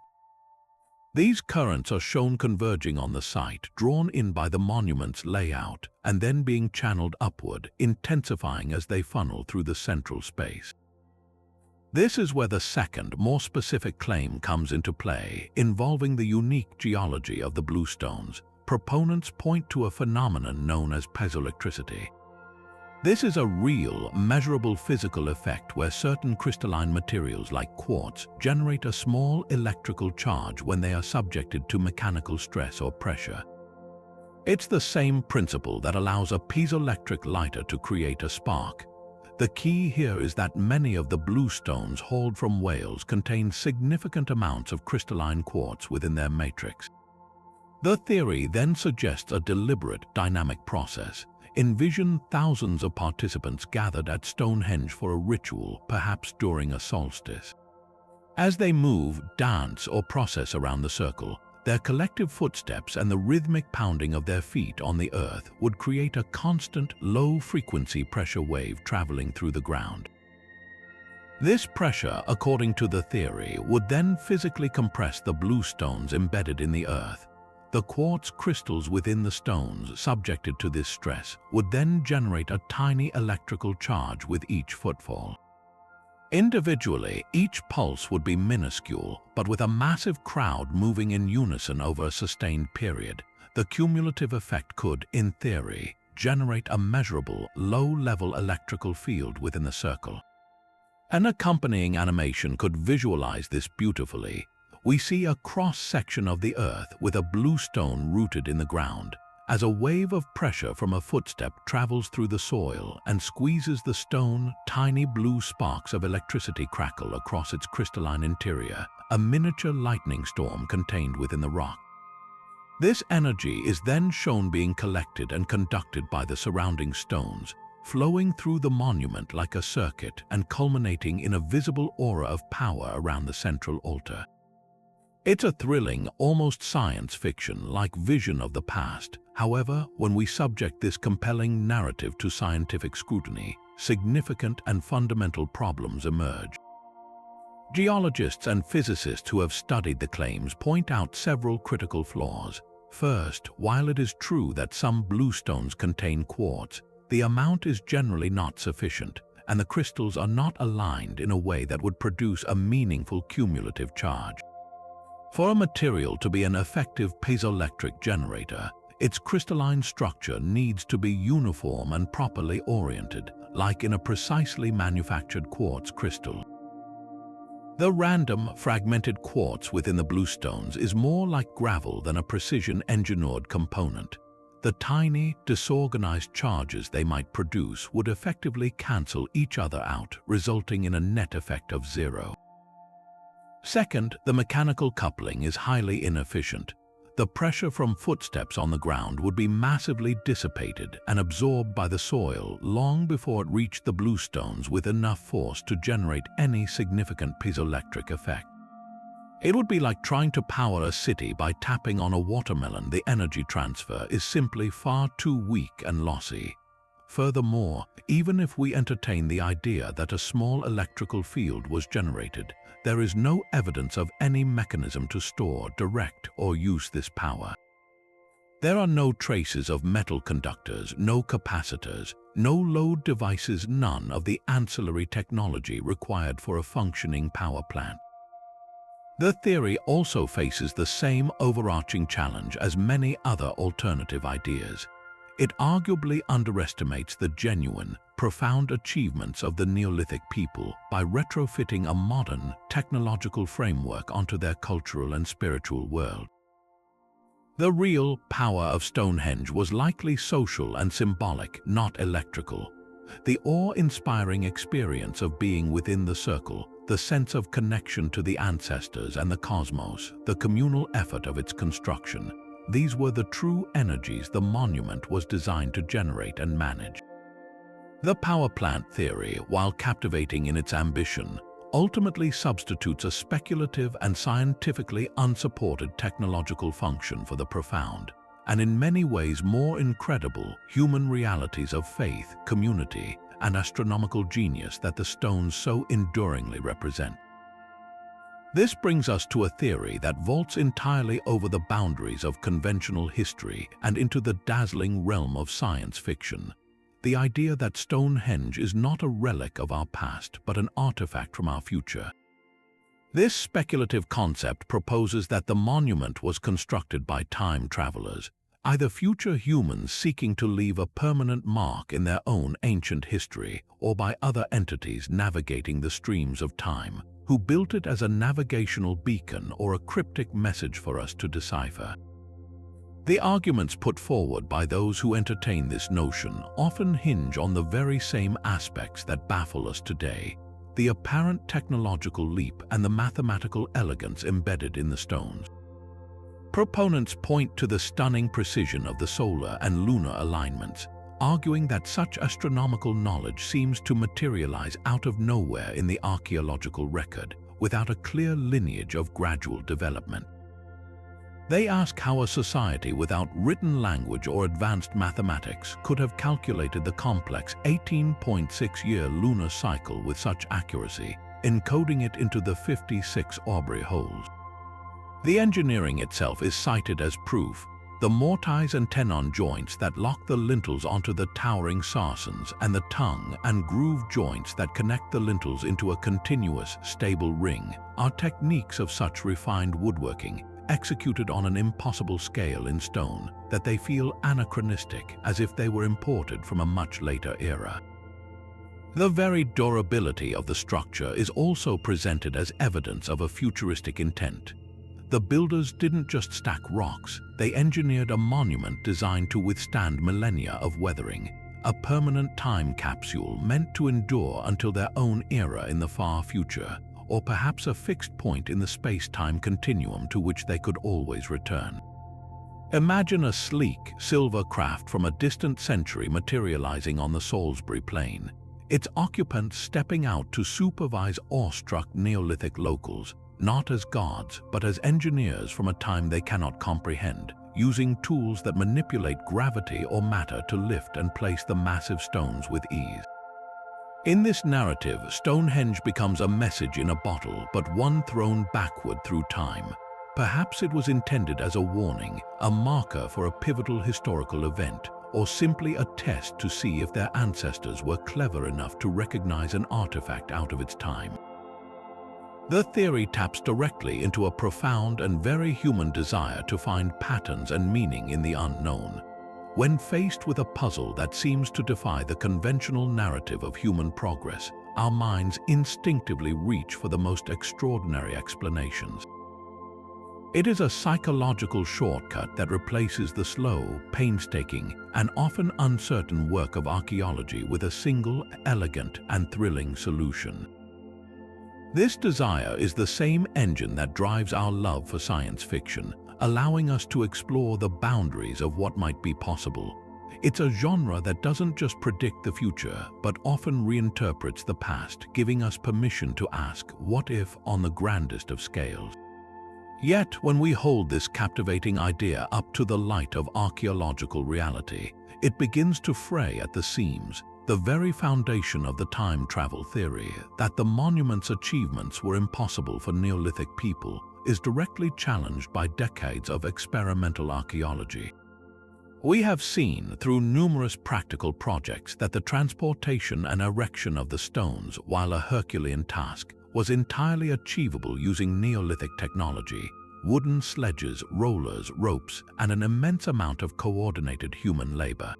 These currents are shown converging on the site, drawn in by the monument's layout, and then being channeled upward, intensifying as they funnel through the central space. This is where the second, more specific claim comes into play, involving the unique geology of the bluestones. Proponents point to a phenomenon known as piezoelectricity. This is a real, measurable physical effect where certain crystalline materials like quartz generate a small electrical charge when they are subjected to mechanical stress or pressure. It's the same principle that allows a piezoelectric lighter to create a spark. The key here is that many of the bluestones hauled from Wales contain significant amounts of crystalline quartz within their matrix. The theory then suggests a deliberate, dynamic process. Envision thousands of participants gathered at Stonehenge for a ritual, perhaps during a solstice. As they move, dance, or process around the circle, their collective footsteps and the rhythmic pounding of their feet on the earth would create a constant, low-frequency pressure wave traveling through the ground. This pressure, according to the theory, would then physically compress the bluestones embedded in the earth. The quartz crystals within the stones, subjected to this stress, would then generate a tiny electrical charge with each footfall. Individually, each pulse would be minuscule, but with a massive crowd moving in unison over a sustained period, the cumulative effect could, in theory, generate a measurable, low-level electrical field within the circle. An accompanying animation could visualize this beautifully. We see a cross-section of the earth with a bluestone rooted in the ground. as a wave of pressure from a footstep travels through the soil and squeezes the stone. Tiny blue sparks of electricity crackle across its crystalline interior, a miniature lightning storm contained within the rock. This energy is then shown being collected and conducted by the surrounding stones, flowing through the monument like a circuit and culminating in a visible aura of power around the central altar. It's a thrilling, almost science fiction-like vision of the past. However, when we subject this compelling narrative to scientific scrutiny, significant and fundamental problems emerge. Geologists and physicists who have studied the claims point out several critical flaws. First, while it is true that some bluestones contain quartz, the amount is generally not sufficient, and the crystals are not aligned in a way that would produce a meaningful cumulative charge. For a material to be an effective piezoelectric generator, its crystalline structure needs to be uniform and properly oriented, like in a precisely manufactured quartz crystal. The random, fragmented quartz within the bluestones is more like gravel than a precision-engineered component. The tiny, disorganized charges they might produce would effectively cancel each other out, resulting in a net effect of zero. Second, the mechanical coupling is highly inefficient. The pressure from footsteps on the ground would be massively dissipated and absorbed by the soil long before it reached the bluestones with enough force to generate any significant piezoelectric effect. It would be like trying to power a city by tapping on a watermelon. The energy transfer is simply far too weak and lossy. Furthermore, even if we entertain the idea that a small electrical field was generated, there is no evidence of any mechanism to store, direct, or use this power. There are no traces of metal conductors, no capacitors, no load devices, none of the ancillary technology required for a functioning power plant. The theory also faces the same overarching challenge as many other alternative ideas. It arguably underestimates the genuine, profound achievements of the Neolithic people by retrofitting a modern, technological framework onto their cultural and spiritual world. The real power of Stonehenge was likely social and symbolic, not electrical. The awe-inspiring experience of being within the circle, the sense of connection to the ancestors and the cosmos, the communal effort of its construction, these were the true energies the monument was designed to generate and manage. The power plant theory, while captivating in its ambition, ultimately substitutes a speculative and scientifically unsupported technological function for the profound, and in many ways more incredible, human realities of faith, community, and astronomical genius that the stones so enduringly represent. This brings us to a theory that vaults entirely over the boundaries of conventional history and into the dazzling realm of science fiction. The idea that Stonehenge is not a relic of our past, but an artifact from our future. This speculative concept proposes that the monument was constructed by time travelers, either future humans seeking to leave a permanent mark in their own ancient history, or by other entities navigating the streams of time, who built it as a navigational beacon or a cryptic message for us to decipher. The arguments put forward by those who entertain this notion often hinge on the very same aspects that baffle us today: the apparent technological leap and the mathematical elegance embedded in the stones. Proponents point to the stunning precision of the solar and lunar alignments, arguing that such astronomical knowledge seems to materialize out of nowhere in the archaeological record, without a clear lineage of gradual development. They ask how a society without written language or advanced mathematics could have calculated the complex 18.6-year lunar cycle with such accuracy, encoding it into the 56 Aubrey holes. The engineering itself is cited as proof. The mortise and tenon joints that lock the lintels onto the towering sarsens, and the tongue and groove joints that connect the lintels into a continuous, stable ring, are techniques of such refined woodworking, executed on an impossible scale in stone, that they feel anachronistic, as if they were imported from a much later era. The very durability of the structure is also presented as evidence of a futuristic intent. the builders didn't just stack rocks, they engineered a monument designed to withstand millennia of weathering, a permanent time capsule meant to endure until their own era in the far future, or perhaps a fixed point in the space-time continuum to which they could always return. Imagine a sleek, silver craft from a distant century materializing on the Salisbury Plain, its occupants stepping out to supervise awestruck Neolithic locals, not as gods, but as engineers from a time they cannot comprehend, using tools that manipulate gravity or matter to lift and place the massive stones with ease. In this narrative, Stonehenge becomes a message in a bottle, but one thrown backward through time. Perhaps it was intended as a warning, a marker for a pivotal historical event, or simply a test to see if their ancestors were clever enough to recognize an artifact out of its time. The theory taps directly into a profound and very human desire to find patterns and meaning in the unknown. When faced with a puzzle that seems to defy the conventional narrative of human progress, our minds instinctively reach for the most extraordinary explanations. It is a psychological shortcut that replaces the slow, painstaking, and often uncertain work of archaeology with a single, elegant, and thrilling solution. This desire is the same engine that drives our love for science fiction, allowing us to explore the boundaries of what might be possible. It's a genre that doesn't just predict the future, but often reinterprets the past, giving us permission to ask, what if, on the grandest of scales? Yet, when we hold this captivating idea up to the light of archaeological reality, it begins to fray at the seams. The very foundation of the time travel theory, that the monument's achievements were impossible for Neolithic people, is directly challenged by decades of experimental archaeology. We have seen through numerous practical projects that the transportation and erection of the stones, while a Herculean task, was entirely achievable using Neolithic technology, wooden sledges, rollers, ropes, and an immense amount of coordinated human labor.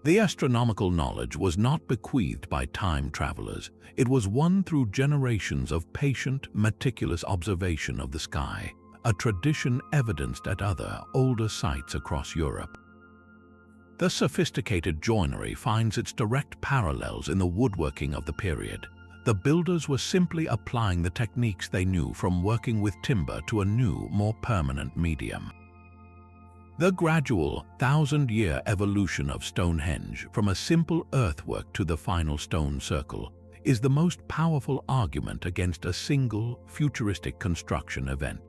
The astronomical knowledge was not bequeathed by time travelers, it was won through generations of patient, meticulous observation of the sky, a tradition evidenced at other, older sites across Europe. The sophisticated joinery finds its direct parallels in the woodworking of the period. The builders were simply applying the techniques they knew from working with timber to a new, more permanent medium. The gradual, thousand-year evolution of Stonehenge, from a simple earthwork to the final stone circle, is the most powerful argument against a single, futuristic construction event.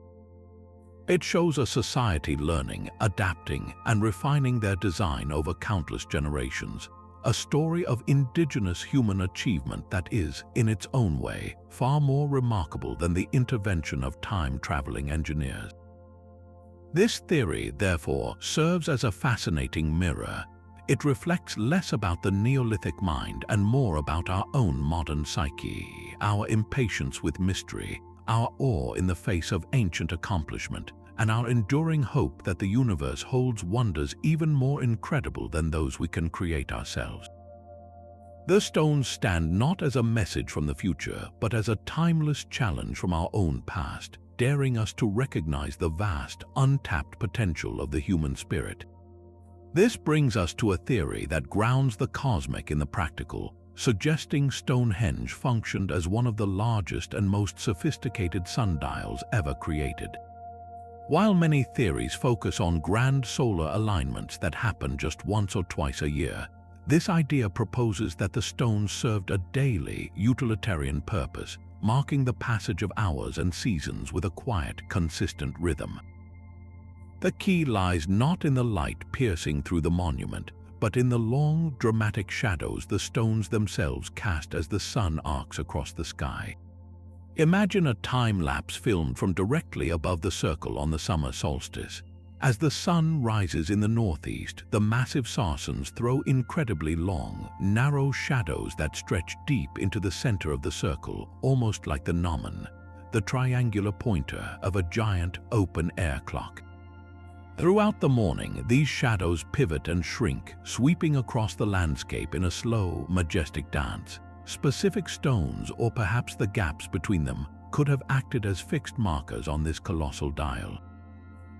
It shows a society learning, adapting, and refining their design over countless generations, a story of indigenous human achievement that is, in its own way, far more remarkable than the intervention of time-traveling engineers. This theory, therefore, serves as a fascinating mirror. It reflects less about the Neolithic mind and more about our own modern psyche, our impatience with mystery, our awe in the face of ancient accomplishment, and our enduring hope that the universe holds wonders even more incredible than those we can create ourselves. The stones stand not as a message from the future, but as a timeless challenge from our own past, daring us to recognize the vast, untapped potential of the human spirit. This brings us to a theory that grounds the cosmic in the practical, suggesting Stonehenge functioned as one of the largest and most sophisticated sundials ever created. While many theories focus on grand solar alignments that happen just once or twice a year, this idea proposes that the stones served a daily, utilitarian purpose, marking the passage of hours and seasons with a quiet, consistent rhythm. The key lies not in the light piercing through the monument, but in the long, dramatic shadows the stones themselves cast as the sun arcs across the sky. Imagine a time-lapse filmed from directly above the circle on the summer solstice. As the sun rises in the northeast, the massive sarcens throw incredibly long, narrow shadows that stretch deep into the center of the circle, almost like the gnomon, the triangular pointer of a giant open-air clock. Throughout the morning, these shadows pivot and shrink, sweeping across the landscape in a slow, majestic dance. Specific stones, or perhaps the gaps between them, could have acted as fixed markers on this colossal dial.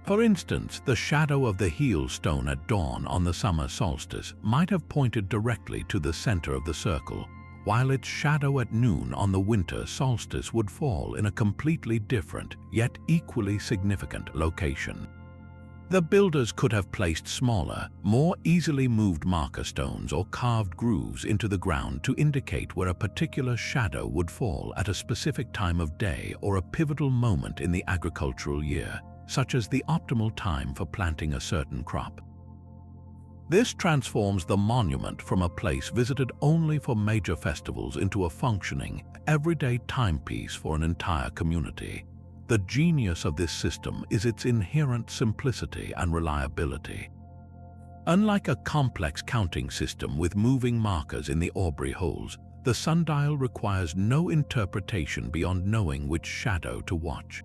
For instance, the shadow of the heel stone at dawn on the summer solstice might have pointed directly to the center of the circle, while its shadow at noon on the winter solstice would fall in a completely different, yet equally significant location. The builders could have placed smaller, more easily moved marker stones or carved grooves into the ground to indicate where a particular shadow would fall at a specific time of day or a pivotal moment in the agricultural year, such as the optimal time for planting a certain crop. This transforms the monument from a place visited only for major festivals into a functioning, everyday timepiece for an entire community. The genius of this system is its inherent simplicity and reliability. Unlike a complex counting system with moving markers in the Aubrey holes, the sundial requires no interpretation beyond knowing which shadow to watch.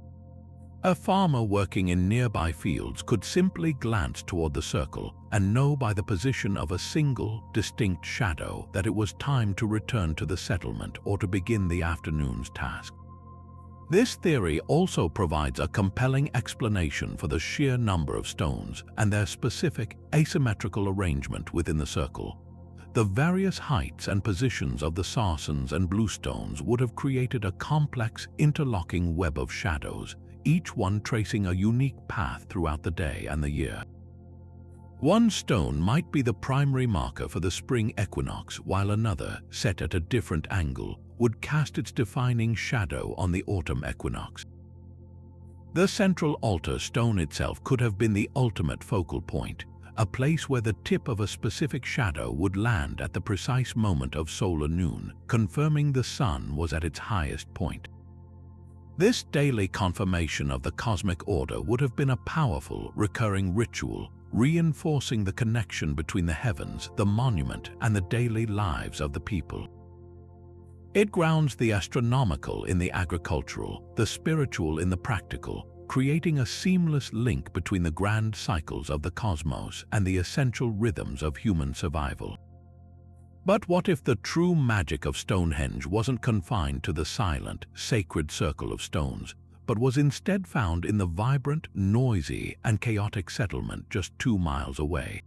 A farmer working in nearby fields could simply glance toward the circle and know by the position of a single, distinct shadow that it was time to return to the settlement or to begin the afternoon's task. This theory also provides a compelling explanation for the sheer number of stones and their specific asymmetrical arrangement within the circle. The various heights and positions of the sarcens and bluestones would have created a complex, interlocking web of shadows, each one tracing a unique path throughout the day and the year. One stone might be the primary marker for the spring equinox, while another, set at a different angle, would cast its defining shadow on the autumn equinox. The central altar stone itself could have been the ultimate focal point, a place where the tip of a specific shadow would land at the precise moment of solar noon, confirming the sun was at its highest point. This daily confirmation of the cosmic order would have been a powerful, recurring ritual, reinforcing the connection between the heavens, the monument, and the daily lives of the people. It grounds the astronomical in the agricultural, the spiritual in the practical, creating a seamless link between the grand cycles of the cosmos and the essential rhythms of human survival. But what if the true magic of Stonehenge wasn't confined to the silent, sacred circle of stones, but was instead found in the vibrant, noisy, and chaotic settlement just 2 miles away?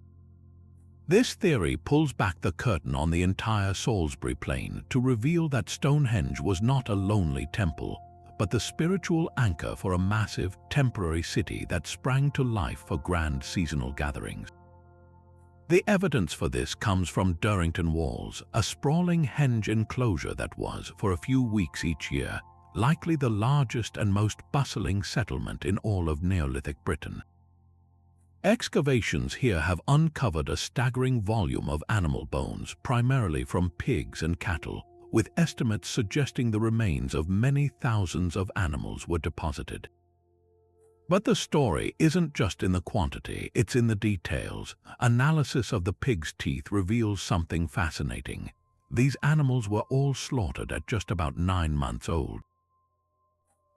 This theory pulls back the curtain on the entire Salisbury Plain to reveal that Stonehenge was not a lonely temple, but the spiritual anchor for a massive, temporary city that sprang to life for grand seasonal gatherings. The evidence for this comes from Durrington Walls, a sprawling henge enclosure that was, for a few weeks each year, likely the largest and most bustling settlement in all of Neolithic Britain. Excavations here have uncovered a staggering volume of animal bones, primarily from pigs and cattle, with estimates suggesting the remains of many thousands of animals were deposited. But the story isn't just in the quantity, it's in the details. Analysis of the pig's teeth reveals something fascinating. These animals were all slaughtered at just about 9 months old.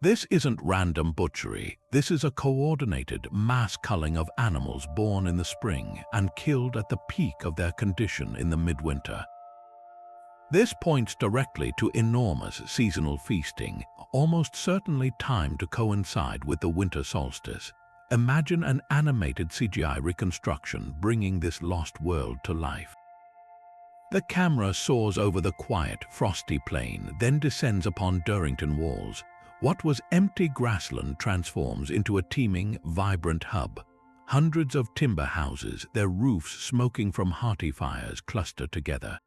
This isn't random butchery, this is a coordinated mass culling of animals born in the spring and killed at the peak of their condition in the midwinter. This points directly to enormous seasonal feasting, almost certainly timed to coincide with the winter solstice. Imagine an animated CGI reconstruction bringing this lost world to life. The camera soars over the quiet, frosty plain, then descends upon Durrington Walls. What was empty grassland transforms into a teeming, vibrant hub. Hundreds of timber houses, their roofs smoking from hearty fires, cluster together.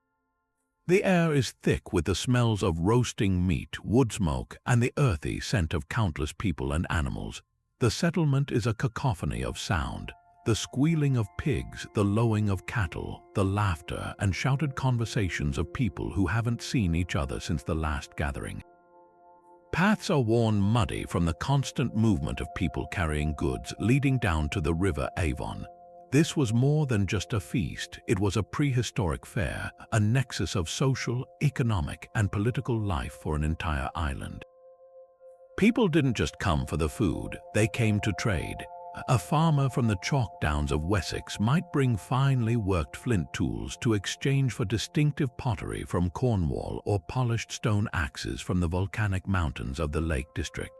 The air is thick with the smells of roasting meat, wood smoke, and the earthy scent of countless people and animals. The settlement is a cacophony of sound. The squealing of pigs, the lowing of cattle, the laughter and shouted conversations of people who haven't seen each other since the last gathering. Paths are worn muddy from the constant movement of people carrying goods leading down to the River Avon. This was more than just a feast, it was a prehistoric fair, a nexus of social, economic, and political life for an entire island. People didn't just come for the food, they came to trade. A farmer from the chalk downs of Wessex might bring finely worked flint tools to exchange for distinctive pottery from Cornwall or polished stone axes from the volcanic mountains of the Lake District.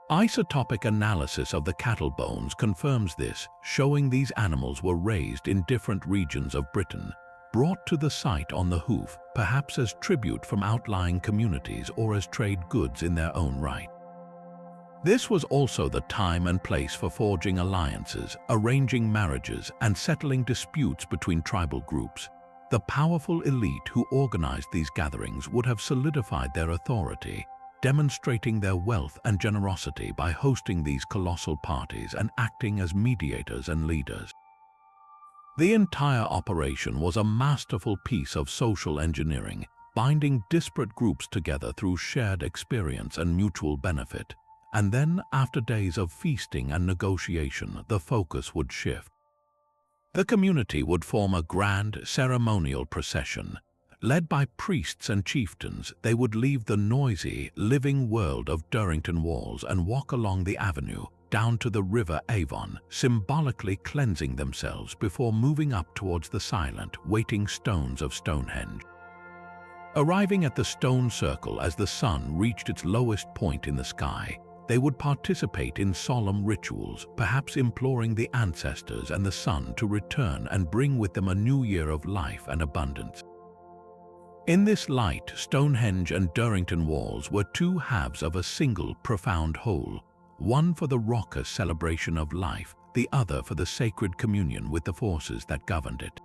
Isotopic analysis of the cattle bones confirms this, showing these animals were raised in different regions of Britain, brought to the site on the hoof, perhaps as tribute from outlying communities or as trade goods in their own right. This was also the time and place for forging alliances, arranging marriages, and settling disputes between tribal groups. The powerful elite who organized these gatherings would have solidified their authority, demonstrating their wealth and generosity by hosting these colossal parties and acting as mediators and leaders. The entire operation was a masterful piece of social engineering, binding disparate groups together through shared experience and mutual benefit. And then, after days of feasting and negotiation, the focus would shift. The community would form a grand ceremonial procession. Led by priests and chieftains, they would leave the noisy, living world of Durrington walls and walk along the avenue, down to the river Avon, symbolically cleansing themselves before moving up towards the silent, waiting stones of Stonehenge. Arriving at the stone circle as the sun reached its lowest point in the sky, they would participate in solemn rituals, perhaps imploring the ancestors and the sun to return and bring with them a new year of life and abundance. In this light, Stonehenge and Durrington walls were two halves of a single profound whole, one for the raucous celebration of life, the other for the sacred communion with the forces that governed it.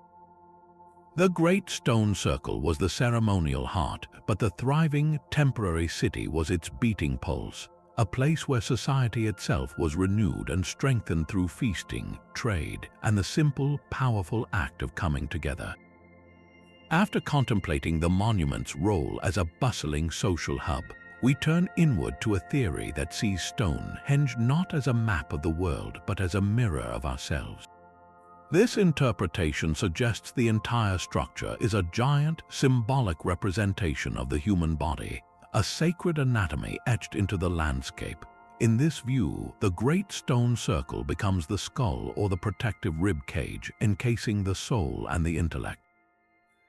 The Great Stone Circle was the ceremonial heart, but the thriving, temporary city was its beating pulse, a place where society itself was renewed and strengthened through feasting, trade, and the simple, powerful act of coming together. After contemplating the monument's role as a bustling social hub, we turn inward to a theory that sees Stonehenge not as a map of the world but as a mirror of ourselves. This interpretation suggests the entire structure is a giant, symbolic representation of the human body, a sacred anatomy etched into the landscape. In this view, the Great Stone Circle becomes the skull or the protective rib cage encasing the soul and the intellect.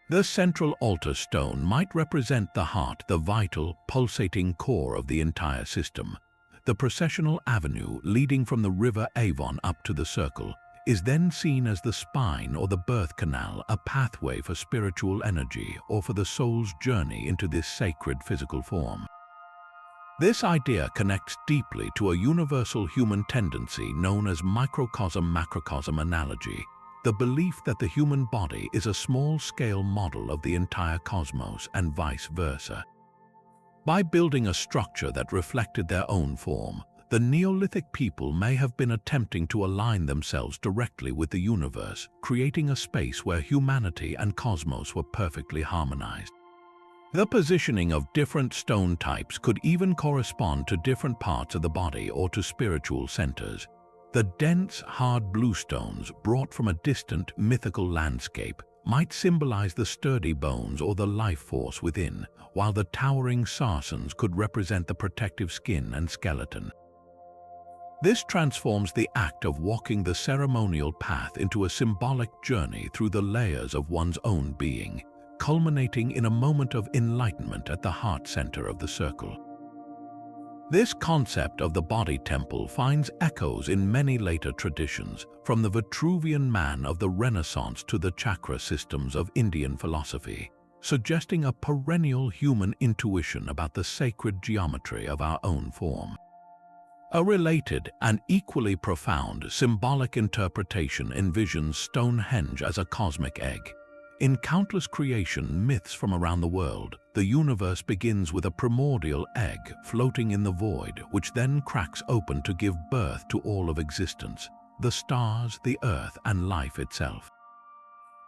The central altar stone might represent the heart, the vital, pulsating core of the entire system. The processional avenue leading from the river Avon up to the circle is then seen as the spine or the birth canal, a pathway for spiritual energy or for the soul's journey into this sacred physical form. This idea connects deeply to a universal human tendency known as microcosm-macrocosm analogy, the belief that the human body is a small-scale model of the entire cosmos and vice versa. By building a structure that reflected their own form, the Neolithic people may have been attempting to align themselves directly with the universe, creating a space where humanity and cosmos were perfectly harmonized. The positioning of different stone types could even correspond to different parts of the body or to spiritual centers. The dense, hard bluestones brought from a distant, mythical landscape might symbolize the sturdy bones or the life force within, while the towering sarcens could represent the protective skin and skeleton. This transforms the act of walking the ceremonial path into a symbolic journey through the layers of one's own being, culminating in a moment of enlightenment at the heart center of the circle. This concept of the body temple finds echoes in many later traditions, from the Vitruvian man of the Renaissance to the chakra systems of Indian philosophy, suggesting a perennial human intuition about the sacred geometry of our own form. A related and equally profound symbolic interpretation envisions Stonehenge as a cosmic egg. In countless creation myths from around the world, the universe begins with a primordial egg floating in the void, which then cracks open to give birth to all of existence, the stars, the earth, and life itself.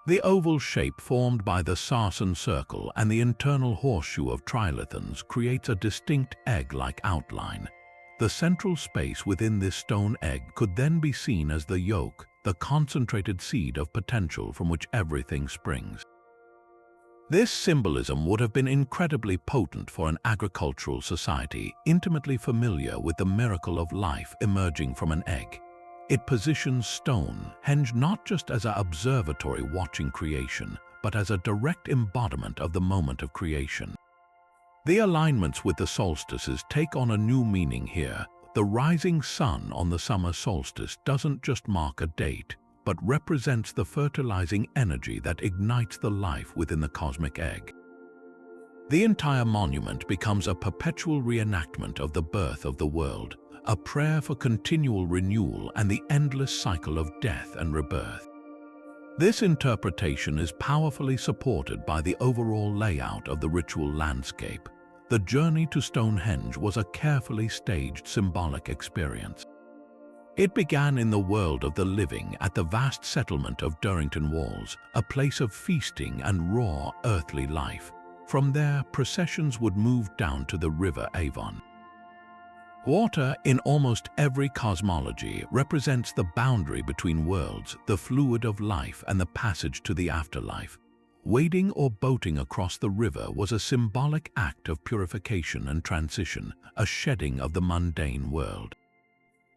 The oval shape formed by the sarsen circle and the internal horseshoe of trilithons creates a distinct egg-like outline. The central space within this stone egg could then be seen as the yolk, the concentrated seed of potential from which everything springs. This symbolism would have been incredibly potent for an agricultural society intimately familiar with the miracle of life emerging from an egg. it positions Stonehenge not just as an observatory watching creation, but as a direct embodiment of the moment of creation. The alignments with the solstices take on a new meaning here. The rising sun on the summer solstice doesn't just mark a date, but represents the fertilizing energy that ignites the life within the cosmic egg. The entire monument becomes a perpetual reenactment of the birth of the world, a prayer for continual renewal and the endless cycle of death and rebirth. This interpretation is powerfully supported by the overall layout of the ritual landscape. The journey to Stonehenge was a carefully staged symbolic experience. It began in the world of the living at the vast settlement of Durrington Walls, a place of feasting and raw earthly life. From there, processions would move down to the River Avon. Water, in almost every cosmology, represents the boundary between worlds, the fluid of life and the passage to the afterlife. Wading or boating across the river was a symbolic act of purification and transition, a shedding of the mundane world.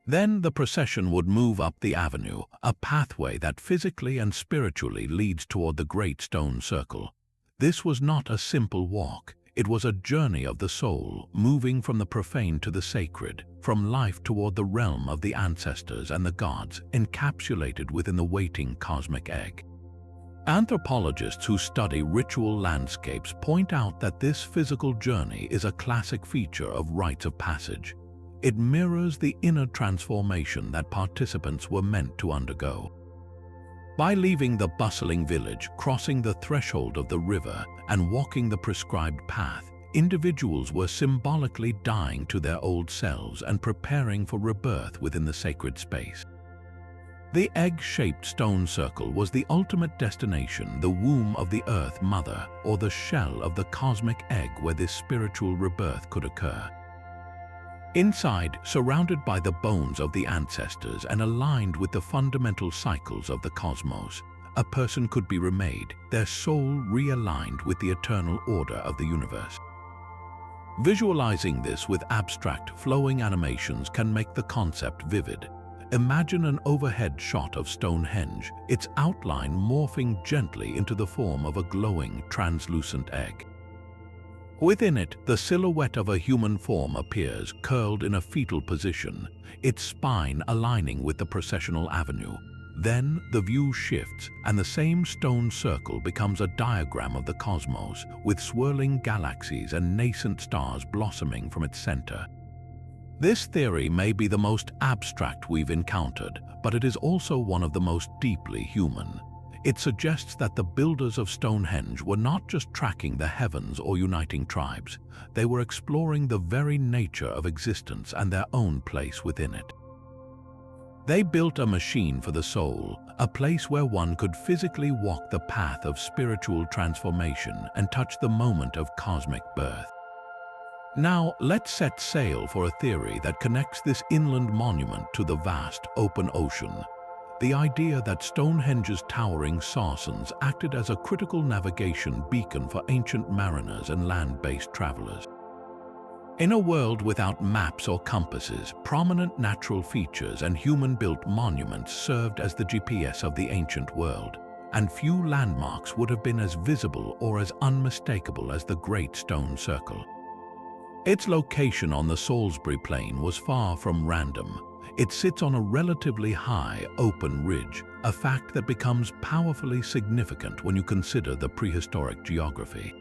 Then the procession would move up the avenue, a pathway that physically and spiritually leads toward the Great Stone Circle. This was not a simple walk. It was a journey of the soul, moving from the profane to the sacred, from life toward the realm of the ancestors and the gods, encapsulated within the waiting cosmic egg. Anthropologists who study ritual landscapes point out that this physical journey is a classic feature of rites of passage. It mirrors the inner transformation that participants were meant to undergo. By leaving the bustling village, crossing the threshold of the river, and walking the prescribed path, individuals were symbolically dying to their old selves and preparing for rebirth within the sacred space. The egg-shaped stone circle was the ultimate destination, the womb of the Earth Mother, or the shell of the cosmic egg where this spiritual rebirth could occur. Inside, surrounded by the bones of the ancestors and aligned with the fundamental cycles of the cosmos, a person could be remade, their soul realigned with the eternal order of the universe. Visualizing this with abstract, flowing animations can make the concept vivid. Imagine an overhead shot of Stonehenge, its outline morphing gently into the form of a glowing, translucent egg. Within it, the silhouette of a human form appears, curled in a fetal position, its spine aligning with the processional avenue. Then the view shifts, and the same stone circle becomes a diagram of the cosmos, with swirling galaxies and nascent stars blossoming from its center. This theory may be the most abstract we've encountered, but it is also one of the most deeply human. It suggests that the builders of Stonehenge were not just tracking the heavens or uniting tribes, they were exploring the very nature of existence and their own place within it. They built a machine for the soul, a place where one could physically walk the path of spiritual transformation and touch the moment of cosmic birth. Now, let's set sail for a theory that connects this inland monument to the vast, open ocean. The idea that Stonehenge's towering sarcens acted as a critical navigation beacon for ancient mariners and land-based travelers. In a world without maps or compasses, prominent natural features and human-built monuments served as the GPS of the ancient world, and few landmarks would have been as visible or as unmistakable as the Great Stone Circle. Its location on the Salisbury Plain was far from random. It sits on a relatively high, open ridge, a fact that becomes powerfully significant when you consider the prehistoric geography.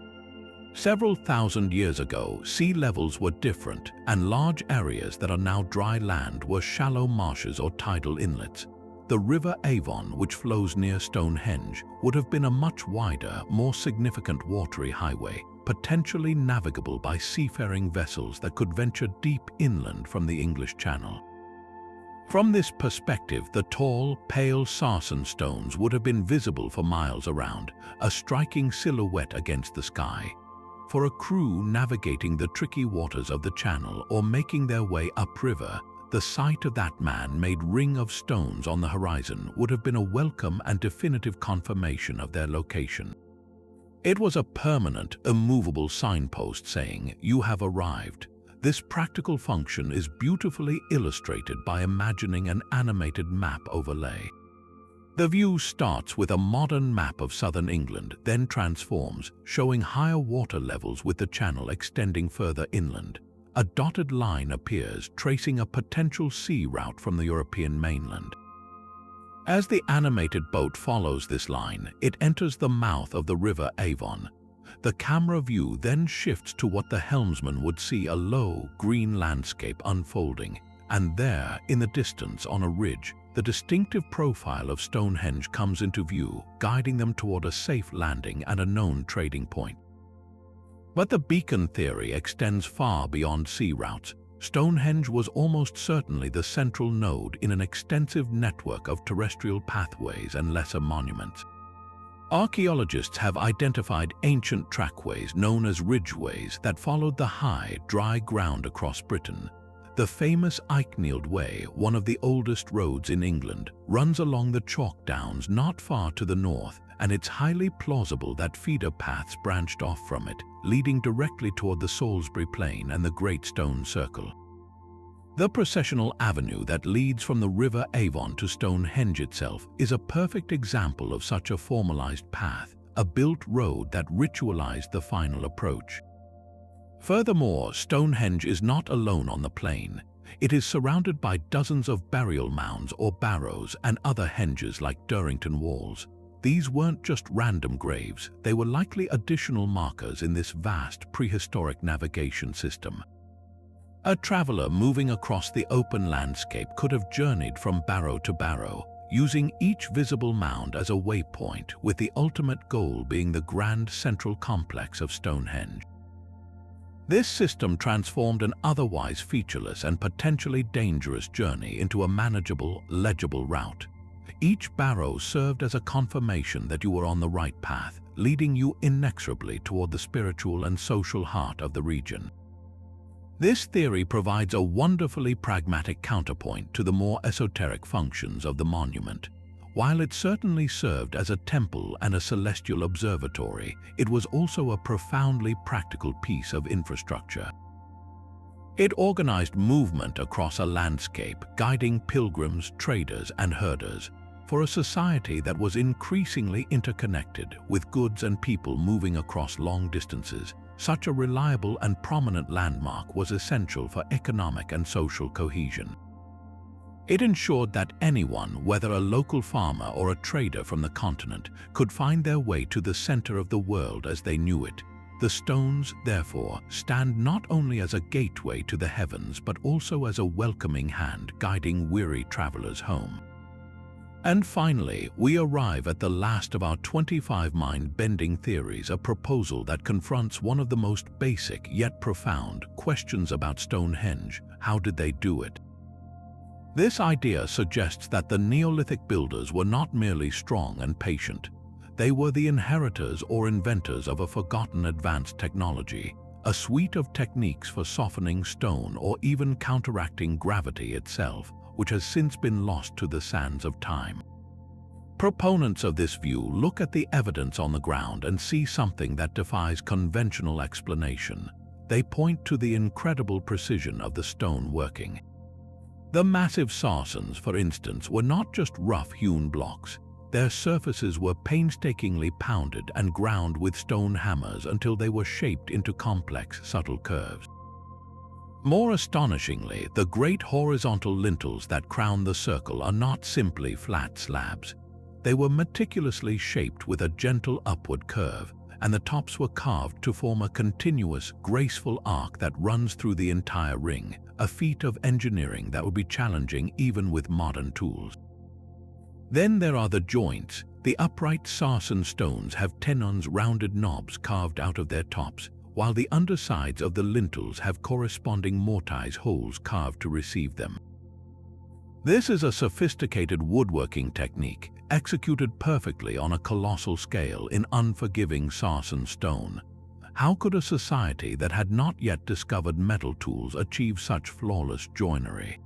Several thousand years ago, sea levels were different, and large areas that are now dry land were shallow marshes or tidal inlets. The River Avon, which flows near Stonehenge, would have been a much wider, more significant watery highway, potentially navigable by seafaring vessels that could venture deep inland from the English Channel. From this perspective, the tall, pale sarsen stones would have been visible for miles around, a striking silhouette against the sky. For a crew navigating the tricky waters of the channel or making their way upriver, the sight of that man-made ring of stones on the horizon would have been a welcome and definitive confirmation of their location. It was a permanent, immovable signpost saying, "You have arrived." This practical function is beautifully illustrated by imagining an animated map overlay. The view starts with a modern map of southern England, then transforms, showing higher water levels with the channel extending further inland. A dotted line appears, tracing a potential sea route from the European mainland. As the animated boat follows this line, it enters the mouth of the River Avon. The camera view then shifts to what the helmsman would see: a low, green landscape unfolding, and there, in the distance on a ridge, the distinctive profile of Stonehenge comes into view, guiding them toward a safe landing and a known trading point. But the beacon theory extends far beyond sea routes. Stonehenge was almost certainly the central node in an extensive network of terrestrial pathways and lesser monuments. Archaeologists have identified ancient trackways known as ridgeways that followed the high, dry ground across Britain. The famous Icknield Way, one of the oldest roads in England, runs along the chalk downs not far to the north, and it's highly plausible that feeder paths branched off from it, leading directly toward the Salisbury Plain and the Great Stone Circle. The processional avenue that leads from the River Avon to Stonehenge itself is a perfect example of such a formalized path, a built road that ritualized the final approach. Furthermore, Stonehenge is not alone on the plain. It is surrounded by dozens of burial mounds or barrows and other henges like Durrington walls. These weren't just random graves, they were likely additional markers in this vast prehistoric navigation system. A traveler moving across the open landscape could have journeyed from barrow to barrow, using each visible mound as a waypoint, with the ultimate goal being the grand central complex of Stonehenge. This system transformed an otherwise featureless and potentially dangerous journey into a manageable, legible route. Each barrow served as a confirmation that you were on the right path, leading you inexorably toward the spiritual and social heart of the region. This theory provides a wonderfully pragmatic counterpoint to the more esoteric functions of the monument. While it certainly served as a temple and a celestial observatory, it was also a profoundly practical piece of infrastructure. It organized movement across a landscape, guiding pilgrims, traders, and herders. For a society that was increasingly interconnected, with goods and people moving across long distances, such a reliable and prominent landmark was essential for economic and social cohesion. It ensured that anyone, whether a local farmer or a trader from the continent, could find their way to the center of the world as they knew it. The stones, therefore, stand not only as a gateway to the heavens but also as a welcoming hand guiding weary travelers home. And finally, we arrive at the last of our 25 mind-bending theories, a proposal that confronts one of the most basic yet profound questions about Stonehenge: how did they do it? This idea suggests that the Neolithic builders were not merely strong and patient. They were the inheritors or inventors of a forgotten advanced technology, a suite of techniques for softening stone or even counteracting gravity itself, which has since been lost to the sands of time. Proponents of this view look at the evidence on the ground and see something that defies conventional explanation. They point to the incredible precision of the stone working. The massive sarcens, for instance, were not just rough-hewn blocks. Their surfaces were painstakingly pounded and ground with stone hammers until they were shaped into complex, subtle curves. More astonishingly, the great horizontal lintels that crown the circle are not simply flat slabs. They were meticulously shaped with a gentle upward curve, and the tops were carved to form a continuous, graceful arc that runs through the entire ring, a feat of engineering that would be challenging even with modern tools. Then there are the joints. The upright sarsen stones have tenons, rounded knobs carved out of their tops, while the undersides of the lintels have corresponding mortise holes carved to receive them. This is a sophisticated woodworking technique, executed perfectly on a colossal scale in unforgiving sarsen stone. How could a society that had not yet discovered metal tools achieve such flawless joinery?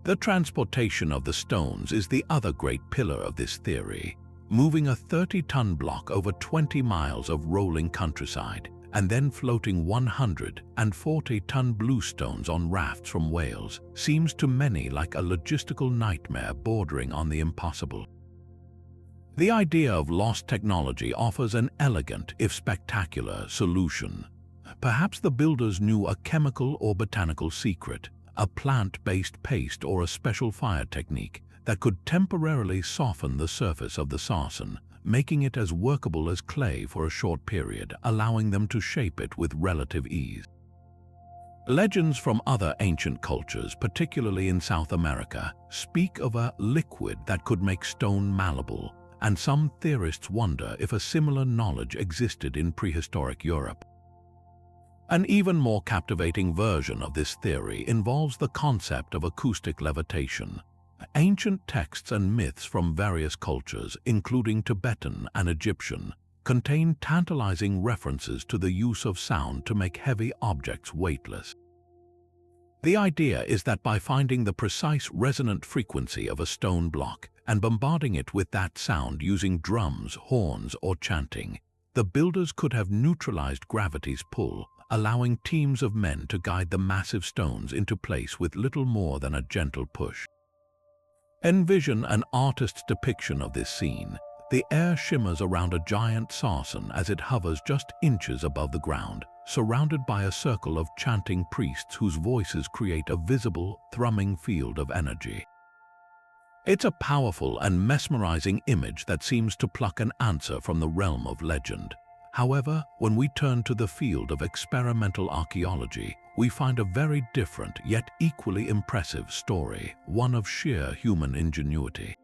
The transportation of the stones is the other great pillar of this theory. Moving a 30-ton block over 20 miles of rolling countryside, and then floating 140-ton bluestones on rafts from Wales seems to many like a logistical nightmare bordering on the impossible. The idea of lost technology offers an elegant, if spectacular, solution. Perhaps the builders knew a chemical or botanical secret, a plant-based paste or a special fire technique that could temporarily soften the surface of the sarsen, making it as workable as clay for a short period, allowing them to shape it with relative ease. Legends from other ancient cultures, particularly in South America, speak of a liquid that could make stone malleable, and some theorists wonder if a similar knowledge existed in prehistoric Europe. An even more captivating version of this theory involves the concept of acoustic levitation. Ancient texts and myths from various cultures, including Tibetan and Egyptian, contain tantalizing references to the use of sound to make heavy objects weightless. The idea is that by finding the precise resonant frequency of a stone block and bombarding it with that sound using drums, horns, or chanting, the builders could have neutralized gravity's pull, allowing teams of men to guide the massive stones into place with little more than a gentle push. Envision an artist's depiction of this scene. The air shimmers around a giant sarsen as it hovers just inches above the ground, surrounded by a circle of chanting priests whose voices create a visible, thrumming field of energy. It's a powerful and mesmerizing image that seems to pluck an answer from the realm of legend. However, when we turn to the field of experimental archaeology, we find a very different yet equally impressive story, one of sheer human ingenuity.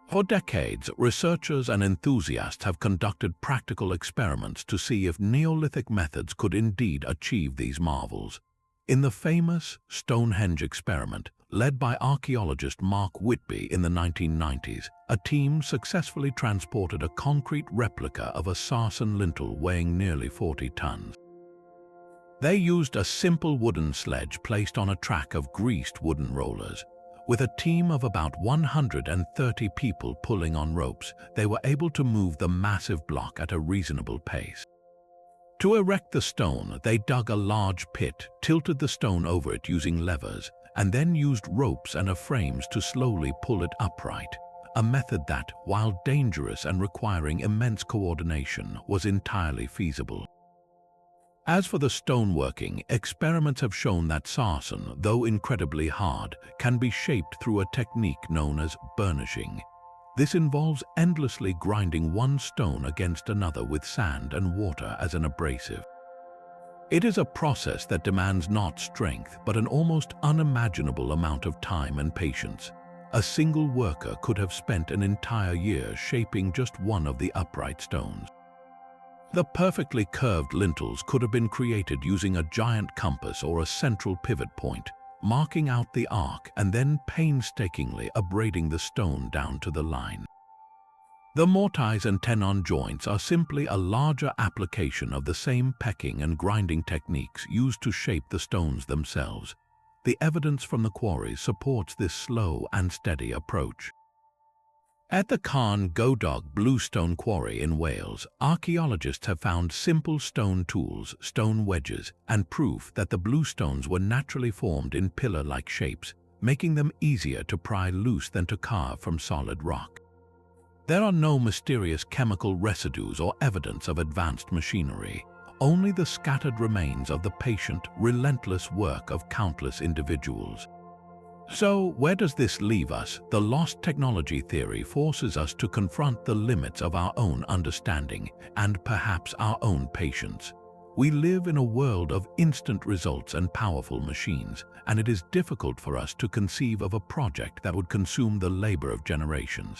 For decades, researchers and enthusiasts have conducted practical experiments to see if Neolithic methods could indeed achieve these marvels. In the famous Stonehenge experiment, led by archaeologist Mark Whitby in the 1990s, a team successfully transported a concrete replica of a sarsen lintel weighing nearly 40 tons. They used a simple wooden sledge placed on a track of greased wooden rollers. With a team of about 130 people pulling on ropes, they were able to move the massive block at a reasonable pace. To erect the stone, they dug a large pit, tilted the stone over it using levers, and then used ropes and frames to slowly pull it upright, a method that, while dangerous and requiring immense coordination, was entirely feasible. As for the stoneworking, experiments have shown that sarsen, though incredibly hard, can be shaped through a technique known as burnishing. This involves endlessly grinding one stone against another with sand and water as an abrasive. It is a process that demands not strength, but an almost unimaginable amount of time and patience. A single worker could have spent an entire year shaping just one of the upright stones. The perfectly curved lintels could have been created using a giant compass or a central pivot point, marking out the arc and then painstakingly abrading the stone down to the line. The mortise and tenon joints are simply a larger application of the same pecking and grinding techniques used to shape the stones themselves. The evidence from the quarries supports this slow and steady approach. At the Carn Godog Bluestone Quarry in Wales, archaeologists have found simple stone tools, stone wedges, and proof that the bluestones were naturally formed in pillar-like shapes, making them easier to pry loose than to carve from solid rock. There are no mysterious chemical residues or evidence of advanced machinery, only the scattered remains of the patient, relentless work of countless individuals. So, where does this leave us? The lost technology theory forces us to confront the limits of our own understanding and perhaps our own patience. We live in a world of instant results and powerful machines, and it is difficult for us to conceive of a project that would consume the labor of generations.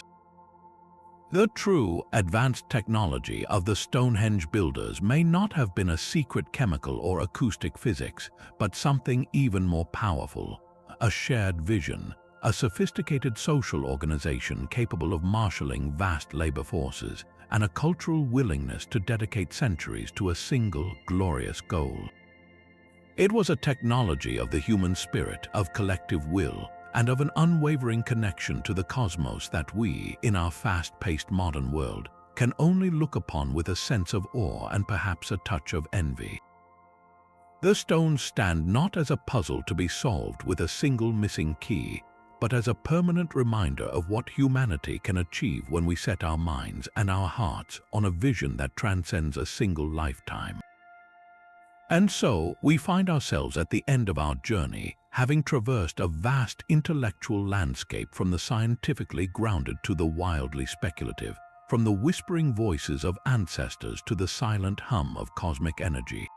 The true advanced technology of the Stonehenge builders may not have been a secret chemical or acoustic physics, but something even more powerful. A shared vision, a sophisticated social organization capable of marshalling vast labor forces, and a cultural willingness to dedicate centuries to a single, glorious goal. It was a technology of the human spirit, of collective will, and of an unwavering connection to the cosmos that we, in our fast-paced modern world, can only look upon with a sense of awe and perhaps a touch of envy. The stones stand not as a puzzle to be solved with a single missing key, but as a permanent reminder of what humanity can achieve when we set our minds and our hearts on a vision that transcends a single lifetime. And so, we find ourselves at the end of our journey, having traversed a vast intellectual landscape from the scientifically grounded to the wildly speculative, from the whispering voices of ancestors to the silent hum of cosmic energy.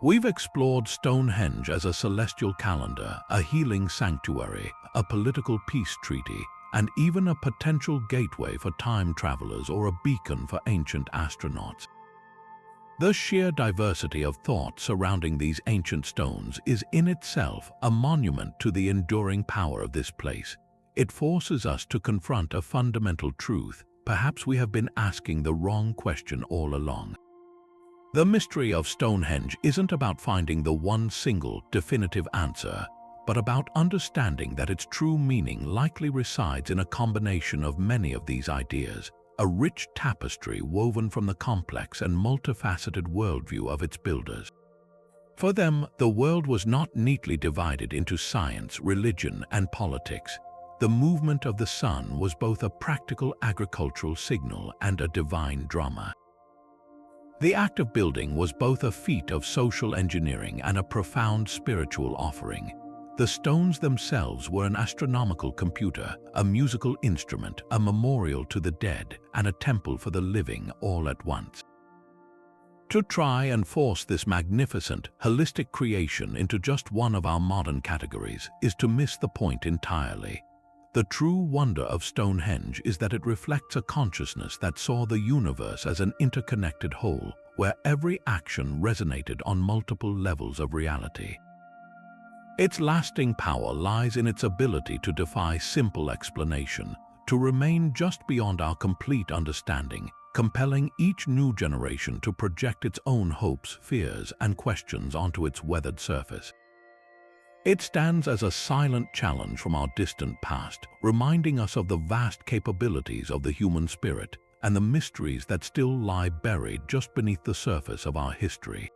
We've explored Stonehenge as a celestial calendar, a healing sanctuary, a political peace treaty, and even a potential gateway for time travelers or a beacon for ancient astronauts. The sheer diversity of thought surrounding these ancient stones is in itself a monument to the enduring power of this place. It forces us to confront a fundamental truth. Perhaps we have been asking the wrong question all along. The mystery of Stonehenge isn't about finding the one single, definitive answer, but about understanding that its true meaning likely resides in a combination of many of these ideas, a rich tapestry woven from the complex and multifaceted worldview of its builders. For them, the world was not neatly divided into science, religion, and politics. The movement of the sun was both a practical agricultural signal and a divine drama. The act of building was both a feat of social engineering and a profound spiritual offering. The stones themselves were an astronomical computer, a musical instrument, a memorial to the dead, and a temple for the living all at once. To try and force this magnificent, holistic creation into just one of our modern categories is to miss the point entirely. The true wonder of Stonehenge is that it reflects a consciousness that saw the universe as an interconnected whole, where every action resonated on multiple levels of reality. Its lasting power lies in its ability to defy simple explanation, to remain just beyond our complete understanding, compelling each new generation to project its own hopes, fears, and questions onto its weathered surface. It stands as a silent challenge from our distant past, reminding us of the vast capabilities of the human spirit and the mysteries that still lie buried just beneath the surface of our history.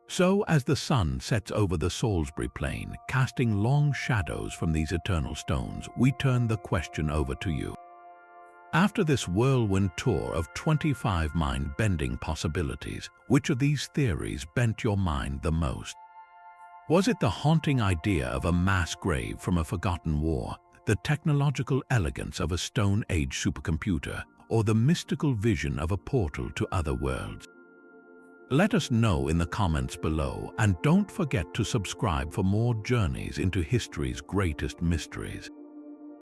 So, as the sun sets over the Salisbury Plain, casting long shadows from these eternal stones, we turn the question over to you. After this whirlwind tour of 25 mind-bending possibilities, which of these theories bent your mind the most? Was it the haunting idea of a mass grave from a forgotten war, the technological elegance of a Stone Age supercomputer, or the mystical vision of a portal to other worlds? Let us know in the comments below, and don't forget to subscribe for more journeys into history's greatest mysteries.